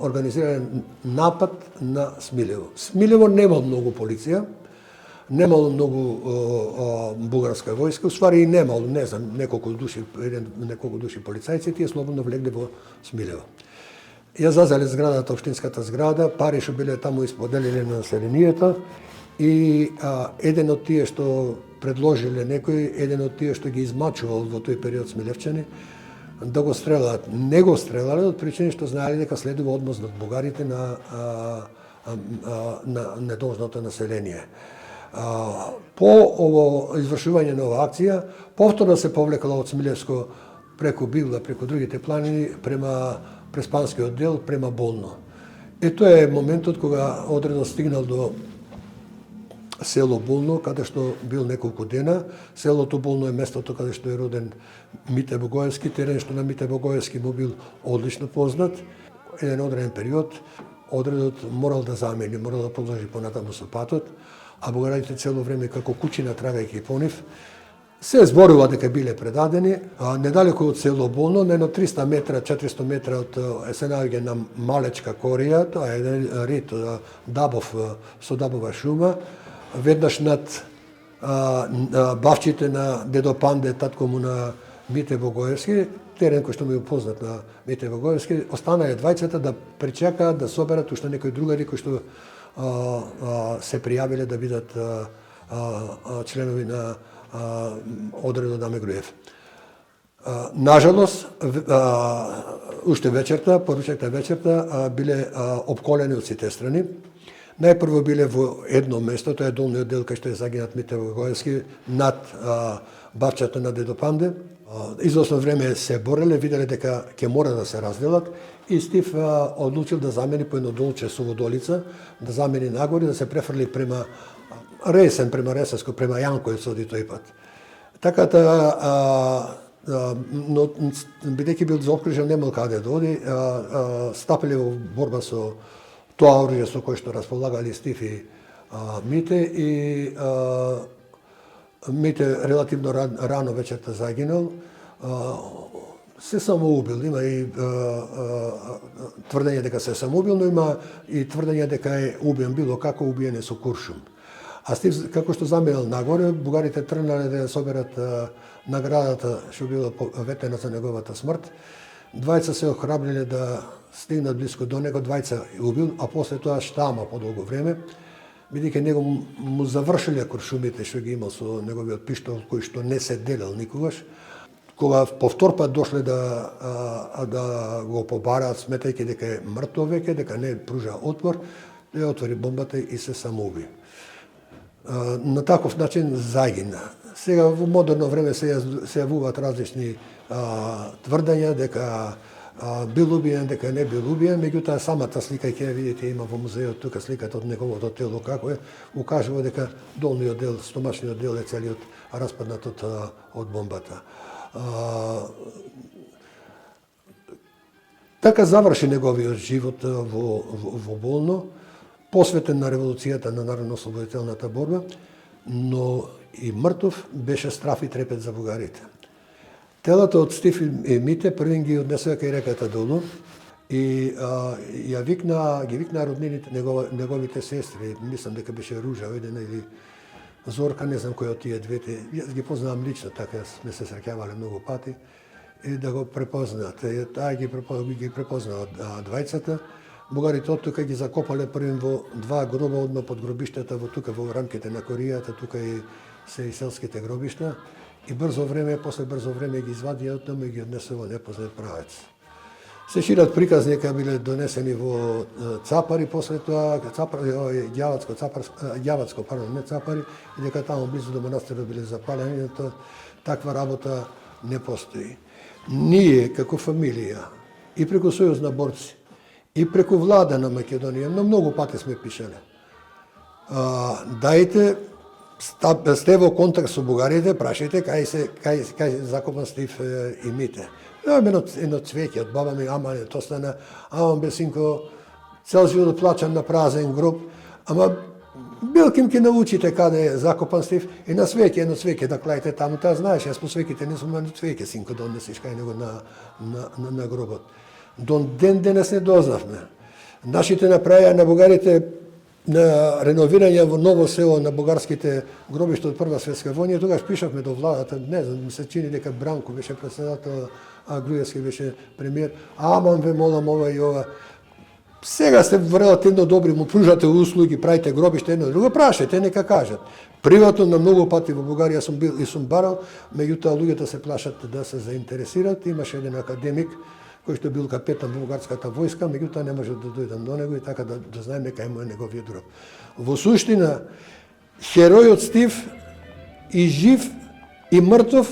организирале напад на Смилево. Смилево немало многу полиција, немало многу бугарска војска, уствари и немало, не знам, неколку души полицајци, тие слободно влегле во Смилево. Ја зазале зградата, општинската зграда, пари што биле таму исподелени на населението и еден од тие што предложиле некој, еден од тие што ги измачувал во тој период смилевчани, да го стрелат. Не го стрелале од причини што знаеле дека следува одмоз над бугарите на на недолжното население. По ово извршување на оваа акција, повторно се повлекала од Смилевско преку Бивла, преку другите планини, према Преспанскиот дел, према Болно. И тоа е моментот кога одредот стигнал до село Болно, каде што бил неколку дена. Селото Болно е местото каде што е роден Мите Богоевски, терен што на Мите Богоевски му бил одлично познат. Еден одреден период, одредот морал да замени, морал да продолжи понатаму со патот, а бугарите цело време како кучина трагајќи по нив, се зборува дека биле предадени, недалеку од село Болно, на едно 300 метра, 400 метра од се наоѓа на Малечка корија, тоа е еден рид дабов со дабова шума, веднаш над бавчите на дедо Панде, татко му на Мите Богоевски, терен кој што ми е познат на Мите Богоевски, останаа двајцата да причекаат да соберат уште некои другари кои што се пријавиле да бидат членови на одредот Даме Груев. Нажалост, уште вечерта, поручекта вечерта, биле обколени од сите страни. Најпрво биле во едно место, тоа е долниот дел кај што е загинат Мите Богоевски, над бавчата на дедо Панде. Известно време се бореле, виделе дека ќе мора да се разделат и Стив одлучил да замени по едно долче Суводолица, да замени нагоре, да се префрли према Ресен, према Ресенско, према Јанковец оди тој пат. Така но бидејќи бил заокружен, немал каде да оди, стапеле во борба со тоа оружје со кој што располагали Стив и Мите и Мите релативно рано вечерта загинал, се самоубил. Има и тврдење дека се самоубил, но има и тврдење дека е убиен било како убиене со куршум. А Стив, како што заминал нагоре, бугарите тргнале да ја соберат наградата што била ветена за неговата смрт. Двајца се охрабриле да стигнат близко до него, двајца убил, а после тоа штама по долго време, бидејќи него му завршиле куршумите што ги имал со неговиот пиштол, кој што не се делел никогаш. Кога повтор пат дошле да го побараат, сметајќи дека е мртов веќе, дека не пружа отпор, ја отвори бомбата и се самоуби. На таков начин загина. Сега во модерно време се јавуваат различни тврдења дека бил убиен, дека не бил убиен, меѓутоа самата слика ќе ја видите, има во музеот тука сликата од неговото тело како е, укажува дека долниот дел, стомашниот дел е целиот распаднат од бомбата. Така заврши неговиот живот во Болно, посветен на револуцијата, на народно-ослободителната борба, но и мртов беше страф и трепет за бугарите. Телото од Стив и Мите првин ги однесоа кај реката долу и ги викна роднините, неговите сестри, мислам дека беше Ружа Ојдена или Зорка, не знам кој од тие двете, јас ги познавам лично, така сме се среќавале многу пати, и да го препознаат. Таа ги препознаа двајцата. Бугарите од тука ги закопале првин во два гроба, одма под гробиштата, во тука во рамките на коријата, тука и се и селските гробишта, и после брзо време ги извадија од таму и ги однесе во непознат правец. Се шират приказни дека биле донесени во Цапари, после тоа Јавацко, не Цапари, и дека таму близу до манастирот биле запалени, таква работа не постои. Ние, како фамилија, и преку Сојуз на борци, и преку влада на Македонија, на многу пати сме пишале. Дајте, сте во контакт со бугарите, прашајте кај закопан Стив и Мите. Едно цвеќе од баба ми, ама не, то стана, ама бе синко, цел живот плачам на празен гроб, ама билким ке научите каде е закопан Стив и на свеќе, едно цвеќе да клајте таму, таа знаеш, јас по свеките не сум на цвеќе, синко, да однесиш кај него на гробот. До ден денес не дознавме. Нашите направија на бугарите на реновирање во ново село на бугарските гробишта од Прва светска војна, тогаш пишавме до владата, не знам, ми се чини дека Бранко беше председател, а Груевски беше премиер, аман ве молам ова и ова. Сега сте релативно добри, му пружате услуги, правите гробиште, едно друго, прашајте, нека кажат. Приватно на многу пати во Бугарија сум бил и сум барал, меѓутоа луѓето се плашат да се заинтересират. Имаше еден академик кој што бил капетан во бугарската војска, меѓутоа не може да дојдам до него и така да знаеме кај му е неговиот гроб. Во суштина, херојот Стив и жив и мртов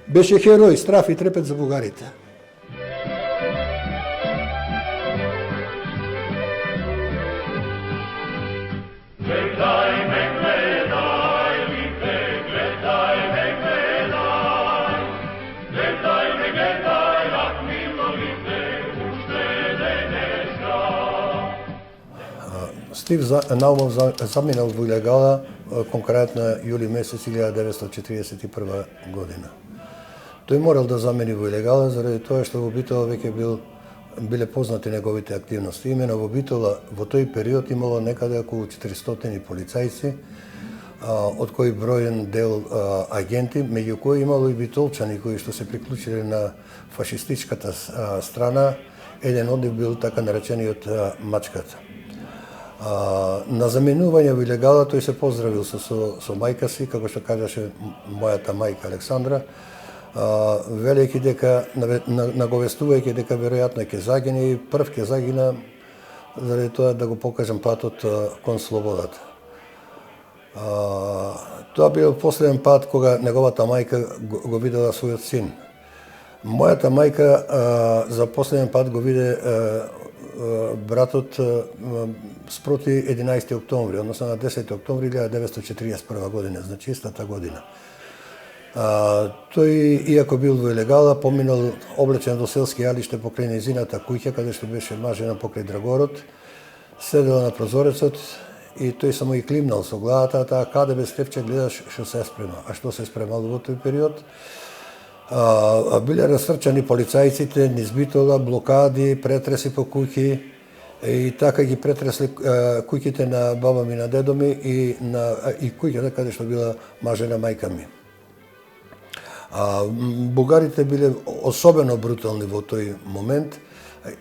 беше херој, страф и трепет за бугарите. Стив Наумов заминал во илегала конкретно јули месец 1941 година. Тој морал да замени во илегала заради тоа што во Битола веќе биле познати неговите активности. Имено во Битола во тој период имало некаде околу 400 полицајци, од кои броен дел агенти, меѓу кои имало и битолчани кои што се приклучиле на фашистичката страна. Еден од нив бил така наречениот Мачката. На заменување во илегала тој се поздравил со мајка си, како што кажеше мојата мајка Александра, велејќи дека, наговестувајќи дека веројатно ќе загине и прв ќе загина заради тоа да го покажам патот кон слободата. Тоа бил последен пат кога неговата мајка го видела својот син. Мојата мајка за последен пат го виде братот спроти 11 октомври, односно на 10 октомври 1941 година, значи истата година. Тој, иако бил во илегала, поминал облечен до селски јалиште покрај незината куќа, каде што беше мажена покрај драгорот, седел на прозорецот и тој само и климнал со главата, таа каде бе Стефче гледаш што се спрема. А што се спремало во тој период? Биле растрчани полицајците низ Битола, блокади, претреси по куќи и така ги претресли куќите на баба ми, на дедо ми и куќата каде што била мажена мајка ми. Бугарите биле особено брутални во тој момент,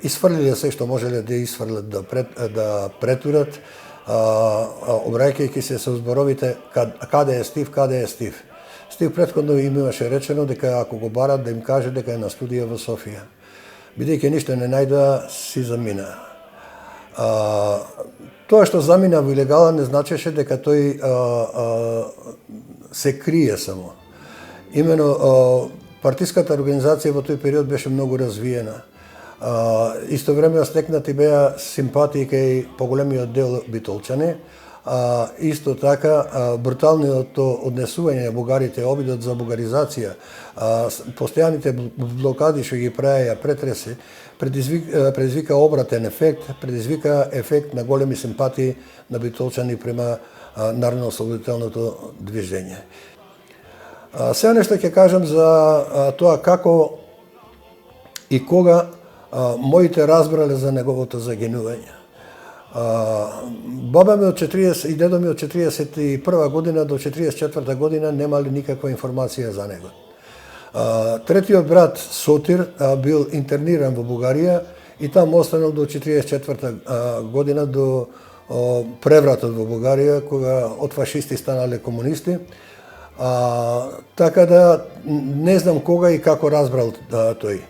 исфрлиле се што можеле да исфрлат, да претурат, обраќајќи се со зборовите каде е Стив, каде е Стив. Стив претходно им имаше речено дека ако го барат да им каже дека е на студија во Софија. Бидејќи ништо не најда, си замина. Тоа што замина во илегала не значеше дека тој се крие само. Имено партиската организација во тој период беше многу развиена. Истовремено стекнати беа симпатии кај поголемиот дел битолчани. Исто така, бруталниот однесување на бугарите, обидот за бугаризација, постојаните блокади што ги праеја, претреси, предизвика обратен ефект, предизвика ефект на големи симпатии на битолчани према народно-ослободителното движење. Сега нешто ќе кажам за тоа како и кога моите разбрале за неговото загинување. Баба ми од 40 и дедо ми од 41 година до 44 година немале никаква информација за него. Третиот брат Сотир бил интерниран во Бугарија и таму останал до 44 година, до превратот во Бугарија, кога од фашисти станале комунисти. Така да не знам кога и како разбрал тој.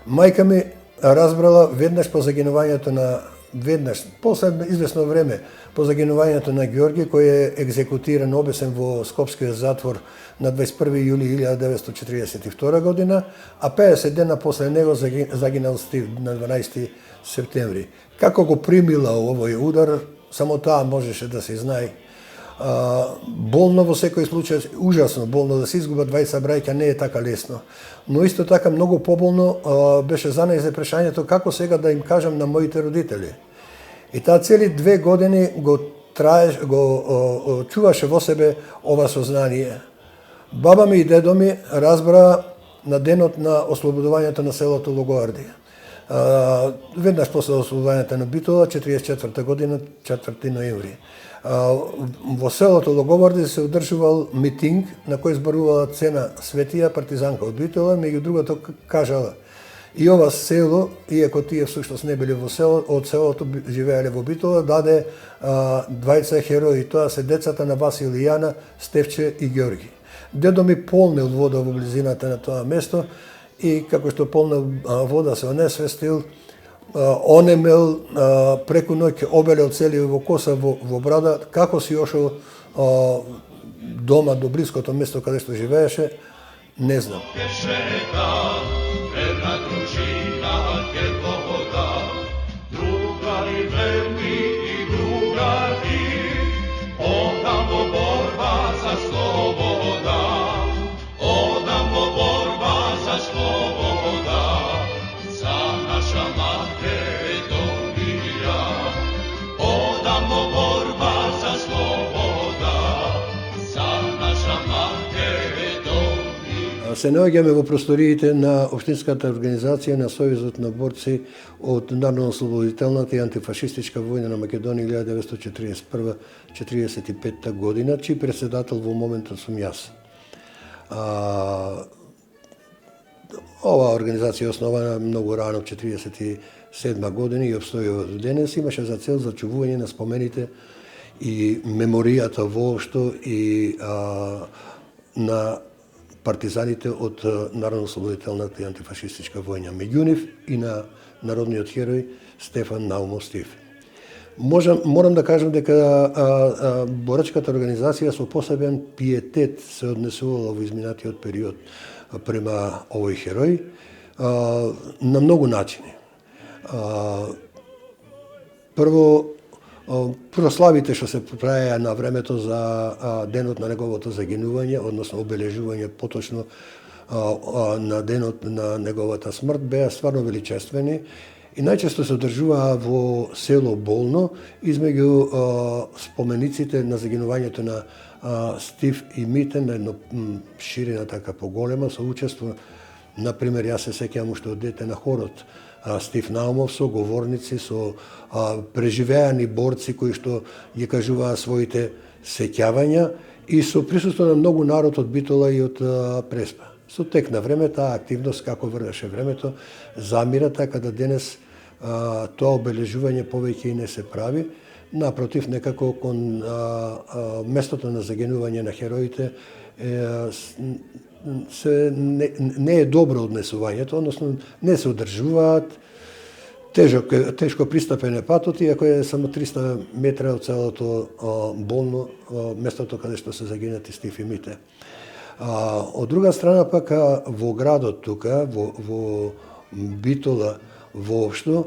Мајка ми разбрала веднаш по загинувањето на после известно време по загинувањето на Ѓорги, кој е екзекутиран, обесен во Скопскиот затвор на 21 јули 1942 година, а 50 дена после него загинал Стив на 12 септември. Како го примила овој удар, само тоа можеше да се знае. Болно во секој случај, ужасно болно, да се изгубат двајца браќа не е така лесно. Но исто така многу поболно беше за неј за прашањето како сега да им кажам на моите родители. И таа цели 2 години го чуваше во себе ова сознание. Баба ми и дедо ми разбра на денот на ослободувањето на селото Логоардија. Веднаш после ослободувањето на Битола, 44 година, 4 ноември. Во селото Логоварди се одржувал митинг на кој зборувала Цена Светија, партизанка од Битола, меѓу другото кажала и ова село, иако тие всушност не биле во село, од селото живееле во Битола, даде двајца херои, тоа се децата на Васил и Јана, Стефче и Ѓорги. Дедо ми полнел вода во близината на тоа место и како што полна вода се онесвестил, онемел, преку ноќ обелел цели во коса, во брада, како си ошол дома до блиското место каде што живееше, не знам. Се наоѓаме во просториите на Општинската организација на Сојузот на борци од Народно-ослободителната и антифашистичка војна на Македонија 1941-45 година, чиј председател во моментот сум јас. Оваа организација е основана многу рано, 1947 година и обстојува до денес, имаше за цел зачувување на спомените и меморијата воопшто и на партизаните од Народно-ослободителната и антифашистичка војна, меѓу нив и на народниот херој Стефан Наумов Стив. Морам да кажам дека борачката организација со посебен пиетет се однесувала во изминатиот период према овој херој на многу начини. Прво, прославите што се правеа на времето за денот на неговото загинување, односно обележување поточно на денот на неговата смрт, беа стварно величествени и најчесто се одржуваа во село Болно, измеѓу спомениците на загинувањето на Стив и Митен, на едно ширина така поголема, со учество, например, јас се сеќавам уште од дете на хорот Стив Наумов, со говорници, со преживеани борци кои што ги кажуваа своите сеќавања и со присуство на многу народ од Битола и од Преспа. Со тек на време, таа активност, како врвеше времето, замира, така да денес тоа обележување повеќе и не се прави. Напротив, некако кон местото на загинување на хероите не е добро однесувањето, односно не се одржуваат, тешко пристапен е патот, иако е само 300 метра од целото Болно, местото каде што се загинати Стив и Мите. Од друга страна пак во градот тука, во Битола воопшто,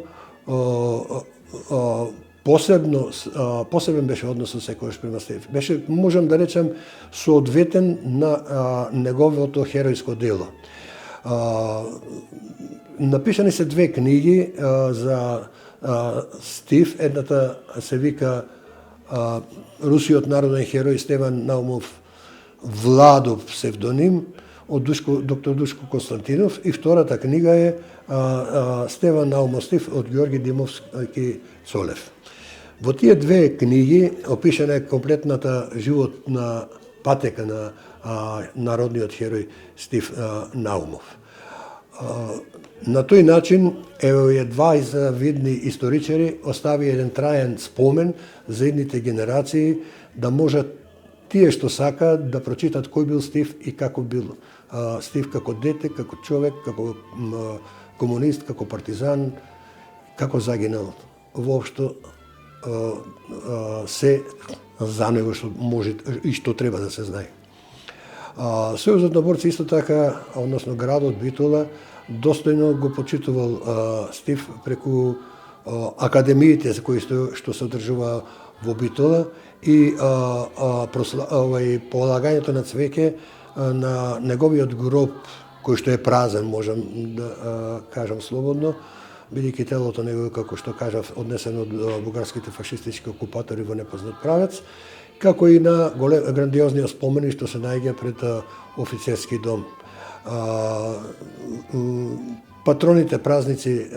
посебен беше односот секојаш према Стив. Беше, можам да речем, соодветен на неговото херојско дело. Напишани се 2 книги за Стив. Едната се вика Русиот народен херој Стефан Наумов Владов псевдоним од доктор Душко Константинов, и втората книга е Стефан Наумов Стив од Георги Димовски Цолев. Во тие 2 книги опишана е комплетната животна патека на народниот херој Стив Наумов. На тој начин, еве 20 видни историчари остави еден траен спомен за идните генерации, да можат тие што сакаат да прочитат кој бил Стив и како бил Стив како дете, како човек, како комунист, како партизан, како загинал. Воопшто се за него што може и што треба да се знае. Сојузот на борци исто така, односно градот Битола, достојно го почитувал Стив преку академиите за кои што се одржува во Битола и полагањето на цвеќе на неговиот гроб, кој што е празен, можам да кажам слободно, бидејќи телото негово, како што кажав, однесено од бугарските фашистички окупатори во непознат правец, како и на грандиозниот спомени што се наоѓа пред офицерски дом. Патроните празници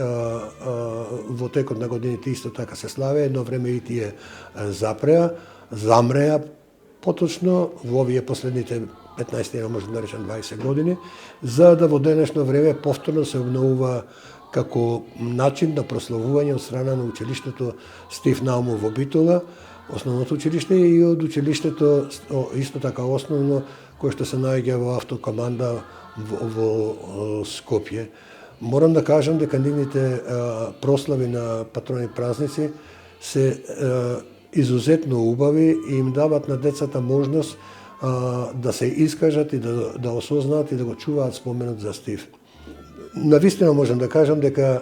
во текот на годините исто така се славеа, едно време и тие замреа поточно во овие последните 15, може да речем 20 години, за да во денешно време повторно се обновува како начин на прославување од страна на училиштето Стив Наумов во Битола, основното училиште, и од училиштето исто така основно, кој што се наоѓа во автокоманда во Скопје. Морам да кажам дека нивните прослави на патрони празници се изузетно убави и им дават на децата можност да се искажат и да осознаат и да го чуваат споменот за Стив. Навистина можам да кажам дека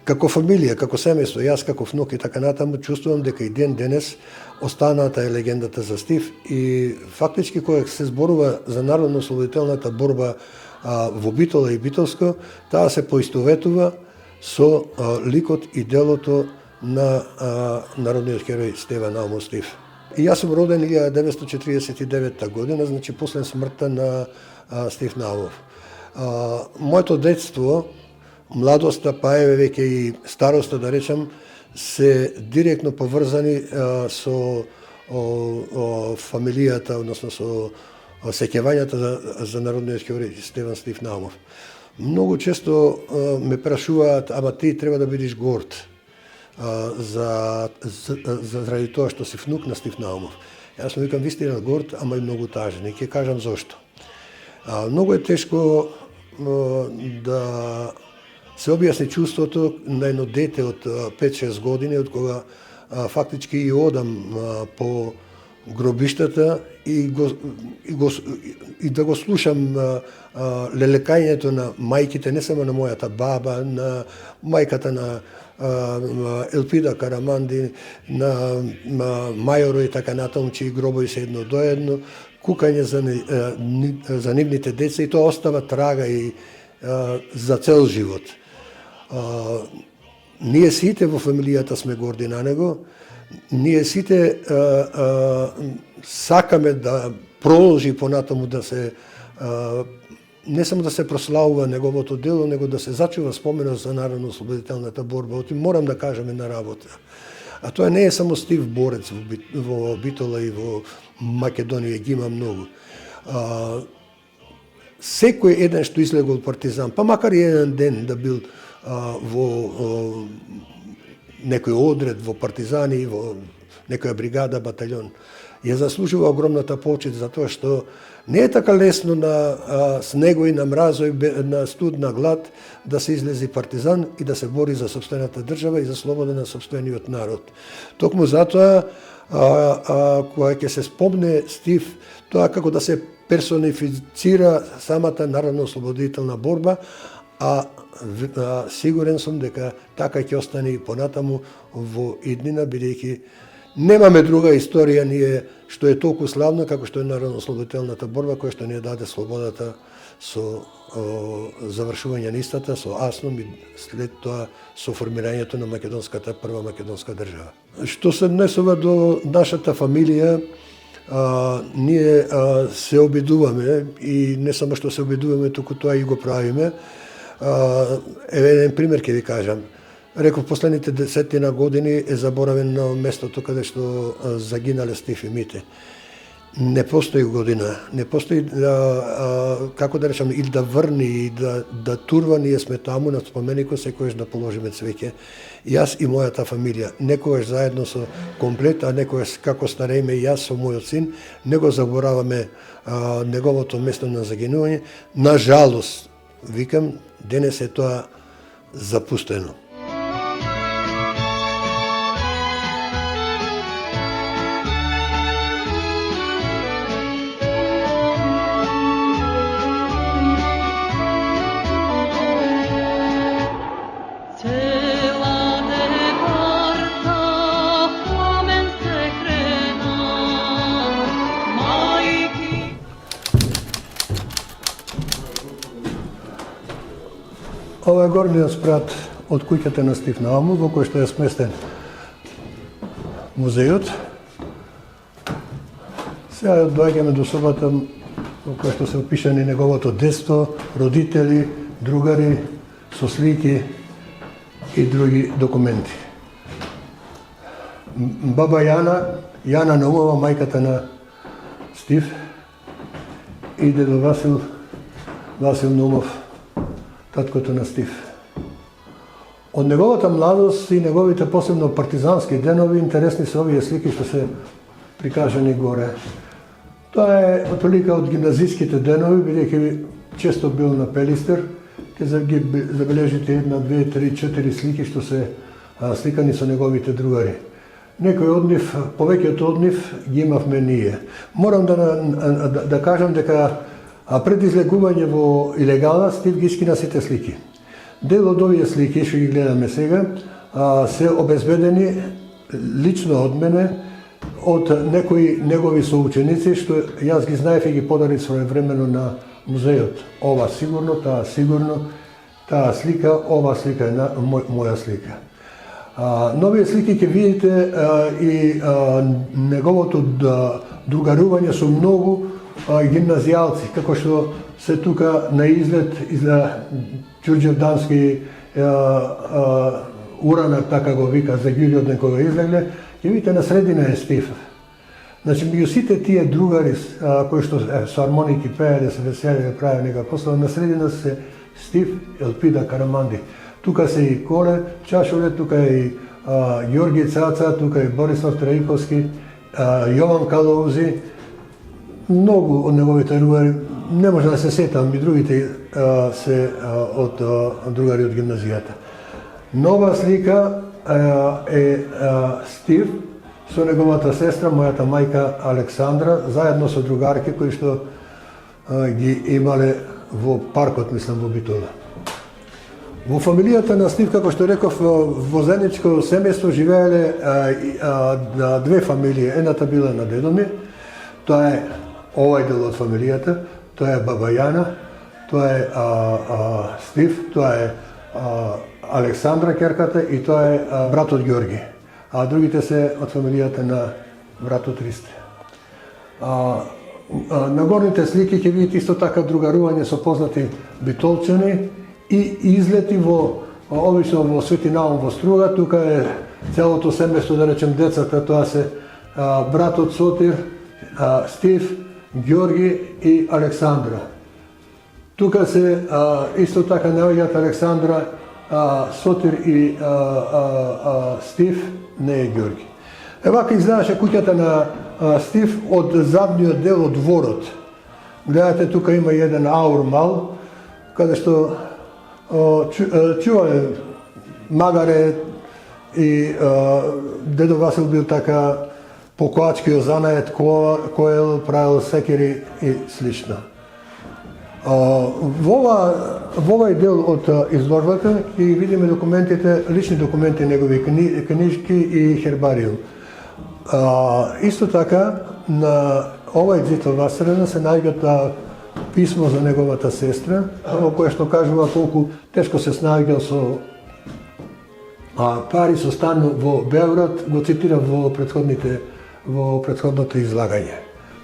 како фамилија, како семејство, јас како внук и така натаму, чувствувам дека и ден денес останата е легендата за Стив и фактички кога се зборува за народно-ослободителната борба во Битола и Битолско, таа се поистоветува со ликот и делото на народниот херој Стеван Наумов Стив. И јас сум роден 1949 година, значи после смртта на Стив Наумов. Моето детство, младоста, па еве веќе и староста, да речам, се директно поврзани со фамилијата, односно со сеќавањата за народниот херој Стеван Стив Наумов. Многу често ме прашуваат, ама ти треба да бидеш горд заради тоа што си внук на Стив Наумов. Јас му викам, вистина горд, ама и многу тажен. И ќе кажам зошто. Многу е тешко да се објасни чувството на едно дете од 5-6 години, од кога фактички и одам по гробиштата и да го слушам лелекањето на мајките, не само на мојата баба, на мајката на Елпида Караманди, на Мајоро и така натаму, чии гробови се едно до едно, кукање за нивните деца, и тоа остава трага и за цел живот. Ние сите во фамилијата сме горди на него, ние сите сакаме да продолжи понатаму да се не само да се прославува неговото дело, него да се зачува споменот за народно-ослободителната борба. Морам да кажам една работа. А тоа не е само Стив борец во Битола и во Македонија, ги има многу. Секој еден што излегол партизан, па макар и еден ден да бил во некој одред, во партизани, во некоја бригада, батальон, ја заслужува огромната почит за тоа што не е така лесно на снего и на мразој, на студ, на глад, да се излези партизан и да се бори за сопствената држава и за слобода на сопствениот народ. Токму затоа, кога ќе се спомне Стив, тоа како да се персонифицира самата народно-ослободителна борба, сигурен сум дека така ќе остане и понатаму во иднина, бидејќи немаме друга историја ние што е толку славна како што е народно-ослободителната борба, која што ни даде слободата со завршување на истата, со Аснум и след тоа со формирањето на македонската прва македонска држава. Што се однесува до нашата фамилија, ние се обидуваме и не само што се обидуваме, туку тоа и го правиме. Еве еден пример ќе ви кажам. Реков, последните 10 години е заборавено местото каде што загинале Стив и Мите. Не постои година, не постои, како да речам, или да врни, и да турва, ние сме таму на споменикот, секојаш да положиме цвеќе. Јас и мојата фамилија, некогаш заедно со комплет, а некогаш како старејме и јас со мојот син, не го забораваме неговото место на загинување. На жалост, викам, денес е тоа запустено. Ова е горниот спрат од куќата на Стив Наумов, во кој што е сместен музејот. Сега доаѓаме до собата во која што се опишани неговото детство, родители, другари, со слики и други документи. Баба Јана Наумова, мајката на Стив, и дедо Васил Наумов, таткото на Стив. Од неговата младост и неговите посебно партизански денови интересни се овие слики што се прикажани горе. Тоа е отприлика од гимназиските денови, бидејќи често бил на Пелистер, ќе ги забележите 1, 2, 3, 4 слики што се сликани со неговите другари. Некои од нив, повеќето од нив ги имавме ние. Морам да кажам дека пред излегување во илегала Стив ги скина сите слики. Дел од овие слики што ги гледаме сега се обезбедени лично од мене од некои негови соученици што јас ги знаев и ги подарив своевремено на музеот. Ова сигурно, таа сигурно, таа слика, ова слика е моја слика. Новите слики ќе видите и неговото другарување со многу гимназијалци, како што се тука на излет ѓурѓевдански уранак, така го вика, за Ѓурѓевден кога излегле, ќе видите на средина е Стив. Значи, меѓу сите тие другари кои што со армоники пееле, се веселеле, правеле нека послова, на средина се Стив Елпида Караманди. Тука се и Коле Чашоле, тука е и Ѓорги Цаца, тука е Борислав Траиковски, Јован Калоузи, многу од неговите другари, не може да се сетам, и другите се од другари од гимназијата. Нова слика е Стив со неговата сестра, мојата мајка Александра, заедно со другарки кои што ги имале во паркот, мислам, во Битола. Во фамилијата на Стив, како што реков, во заедничко семејство живееле две фамилии. Едната била на дедо ми, тоа е овај дел од фамилијата, тоа е баба Јана, тоа е Стив, тоа е Александра керката и тоа е братот Ѓорги. А другите се од фамилијата на братот Ристе. На горните слики ќе видите исто така другарување со познати битолчани и излети обично во Свети Наум во Струга. Тука е целото семејство, да речем децата, тоа се братот Сотир, Стив, Ѓорги и Александра. Тука се исто така наоѓаат Александра, Сотир и Стив, не е Ѓорги. Вака изгледаше куќата на Стив од задниот дел од дворот. Гледате, тука има еден аур мал, каде што чувале магаре и дедо Васил бил така покоачкиот занает, коел, правил секери и слично. Во овај дел од изложбата ќе видиме документите, лични документи негови, книжки и хербариум. Исто така, на овај зид од Василина се најгат писмо за неговата сестра, во кое што кажува колку тешко се снаоѓал со пари, со стан во Белград, го цитирав во претходното излагање.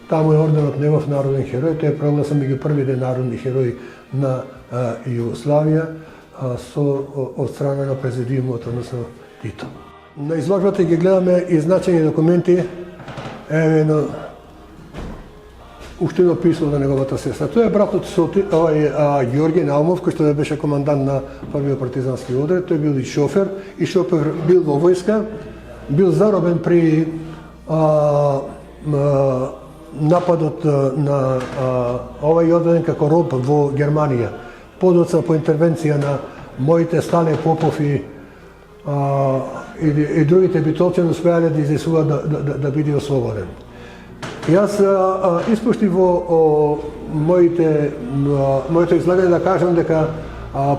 Таму е орденот негов народен херој, тој е прогласен меѓу првите народни херои на Југославија од страна на президиумот, односно Тито. На изложбата ги гледаме и значајни документи, уште едно писмо на неговата сестра. Тој е братот Ѓорги Наумов, кој што беше командант на првиот партизански одред. Тој бил и шофер бил во војска, бил заробен при нападот на овај одреден како роб во Германија. Подоцна по интервенција на моите Стане Попов и другите битолчани успеале да излезуваат да биде ослободен. Јас испуштив во моето излагање да кажам дека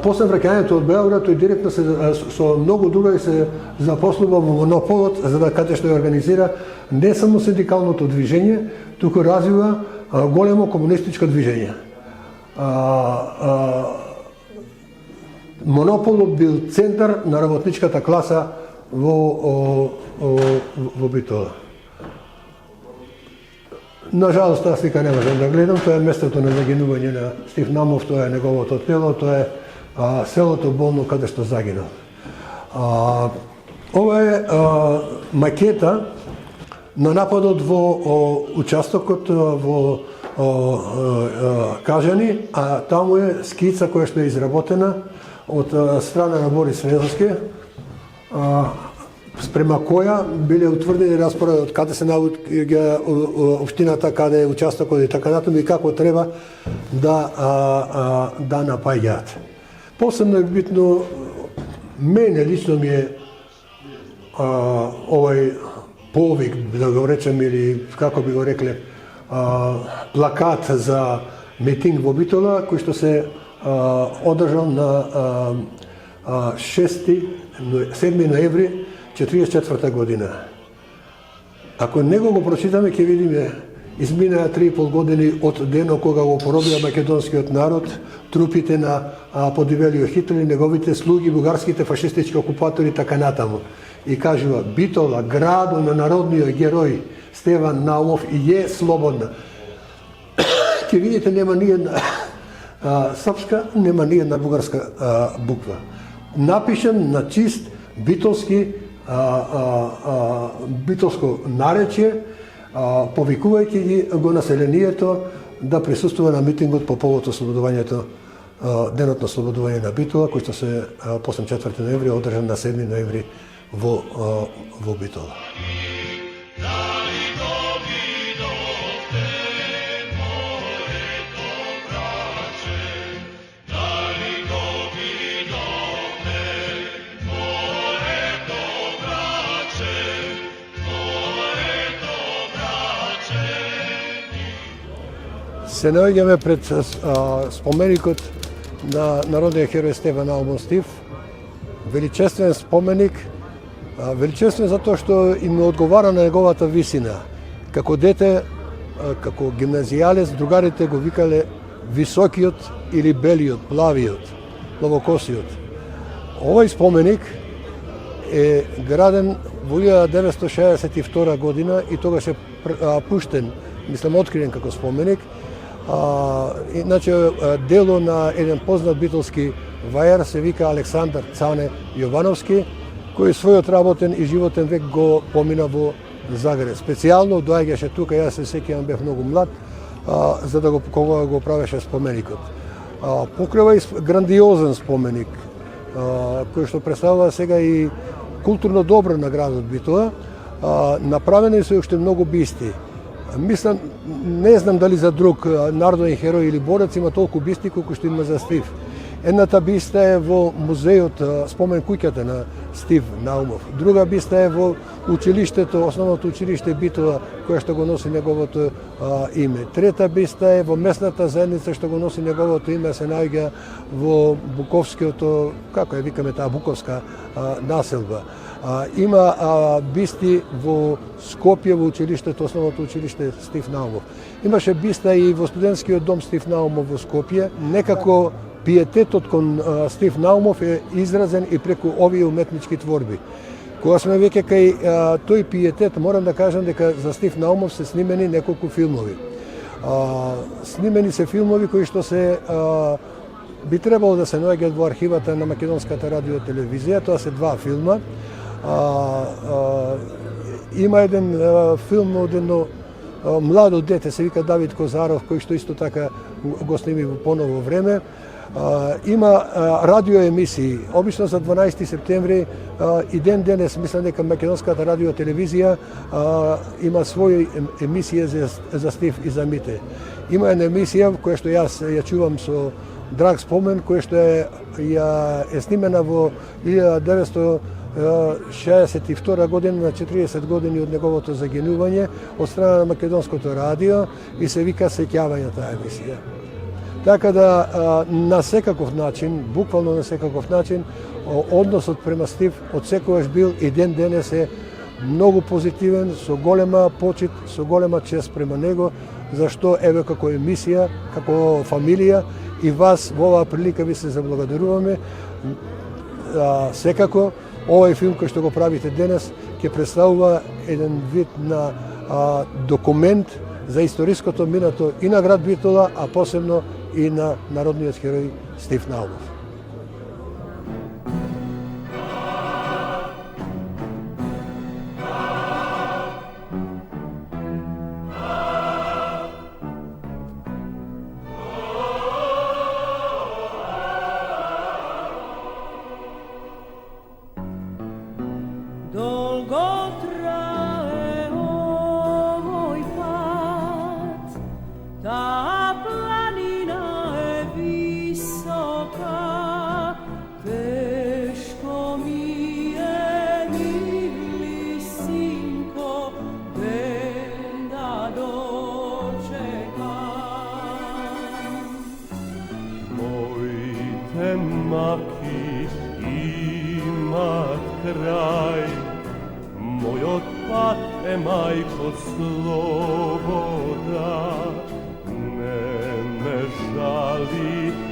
после враќањето од Белград тој директно со многу други се запослува во монополот, за да каде што ја организира не само синдикалното движење, туку развива големо комунистичко движење. Монополот бил центар на работничката класа во Битола. На жалост, таа слика не можам да гледам, тоа е местото на загинување на Стив Намов, тоа е неговото тело, тоа е селото Болно каде што загинал. Ова е макета на нападот во участокот во Кажани, а таму е скица која што е изработена од страна на Борис Резовски. спрема која биле утврдени распоради од каде се наоѓа општината, каде е участокот и така натаму и како треба да напаѓаат. Посебно е битно, мене лично ми е овој повик, да го речем, или како би го рекле, плакат за митинг во Битола, кој што се одржал на 7 ноември 1944 година. Ако него го прочитаме, ќе видиме, изминаа 3,5 години од денот кога го поробија македонскиот народ, трупите на Подивелио Хитлер, неговите слуги, бугарските фашистички окупатори, така натаму. И кажува, Битола, градо на народниот герој Стефан Наумов, е слободна. Ќе видите, нема ни една српска, нема ни една бугарска буква. Напишан на чист битолски битолско наречје, повикувајќи ги го населението да присуствува на митингот по повод ослободувањето, денот на ослободување на Битола, кој што се после 4 ноември одржан на 7 ноември во Битола. Се наоѓаме пред споменикот на народниот херој Стефан Наумов Стив. Величествен споменик, величествен затоа што им одговара на неговата висина. Како дете, како гимназијалец, другарите го викале високиот или белиот, плавиот, плавокосиот. Овој споменик е граден во 1962 година и тогаш е пуштен, мислам, откриен како споменик. Иначе дело на еден познат битолски вајар се вика Александар Цане Јовановски, кој својот работен и животен век го помина во Загреб. Специјално доаѓаше тука, јас се сеќавам, бев многу млад, за да го правеше споменикот. Покрива и грандиозен споменик, кој што представува сега и културно добро на градот Битола. Направени се уште многу бисти. Мислам, не знам дали за друг народен херој или борец има толку бисти колку што има за Стив. Едната биста е во музејот, спомен куќата на Стив Наумов. Друга биста е во училиштето, основното училиште Битола, која што го носи неговото име. Трета биста е во местната заедница што го носи неговото име, се наоѓа во Буковскиото, како ја викаме таа Буковска населба. Има бисти во Скопје, во училиштето, основното училиште Стив Наумов. Имаше биста и во студентскиот дом Стив Наумов во Скопје. Некако пиететот кон Стив Наумов е изразен и преку овие уметнички творби. Кога сме веќе кај тој пиетет, морам да кажам дека за Стив Наумов се снимени неколку филмови. Снимени се филмови кои што се би требало да се наоѓаат во архивата на Македонската радио телевизија. Тоа се два филма. Има еден филм од едно младо дете, се вика Давид Козаров, кој што исто така го сними во поново време. Има радиоемисии, обично за 12 септември и ден денес, мислам дека Македонската радио телевизија има своја емисија за Стив и за Мите. Има една емисија која што јас ја чувам со драг спомен, која што е снимена во 1962 година, на 40 години од неговото загинување од страна на Македонското радио и се вика Сеќавање таа емисија. Така да на секаков начин, буквално на секаков начин, односот према Стив од секогаш бил и ден денес е многу позитивен, со голема почит, со голема чест према него, зашто еве како емисија, како фамилија и вас во оваа прилика ви се заблагодаруваме. Секако овој филм кој што го правите денес ќе представува еден вид на документ за историското минато и на град Битола, а посебно и на народниот херој Стив Наумов. Do te maki imat kraj. Moj otpad, majko sloboda, ne me žali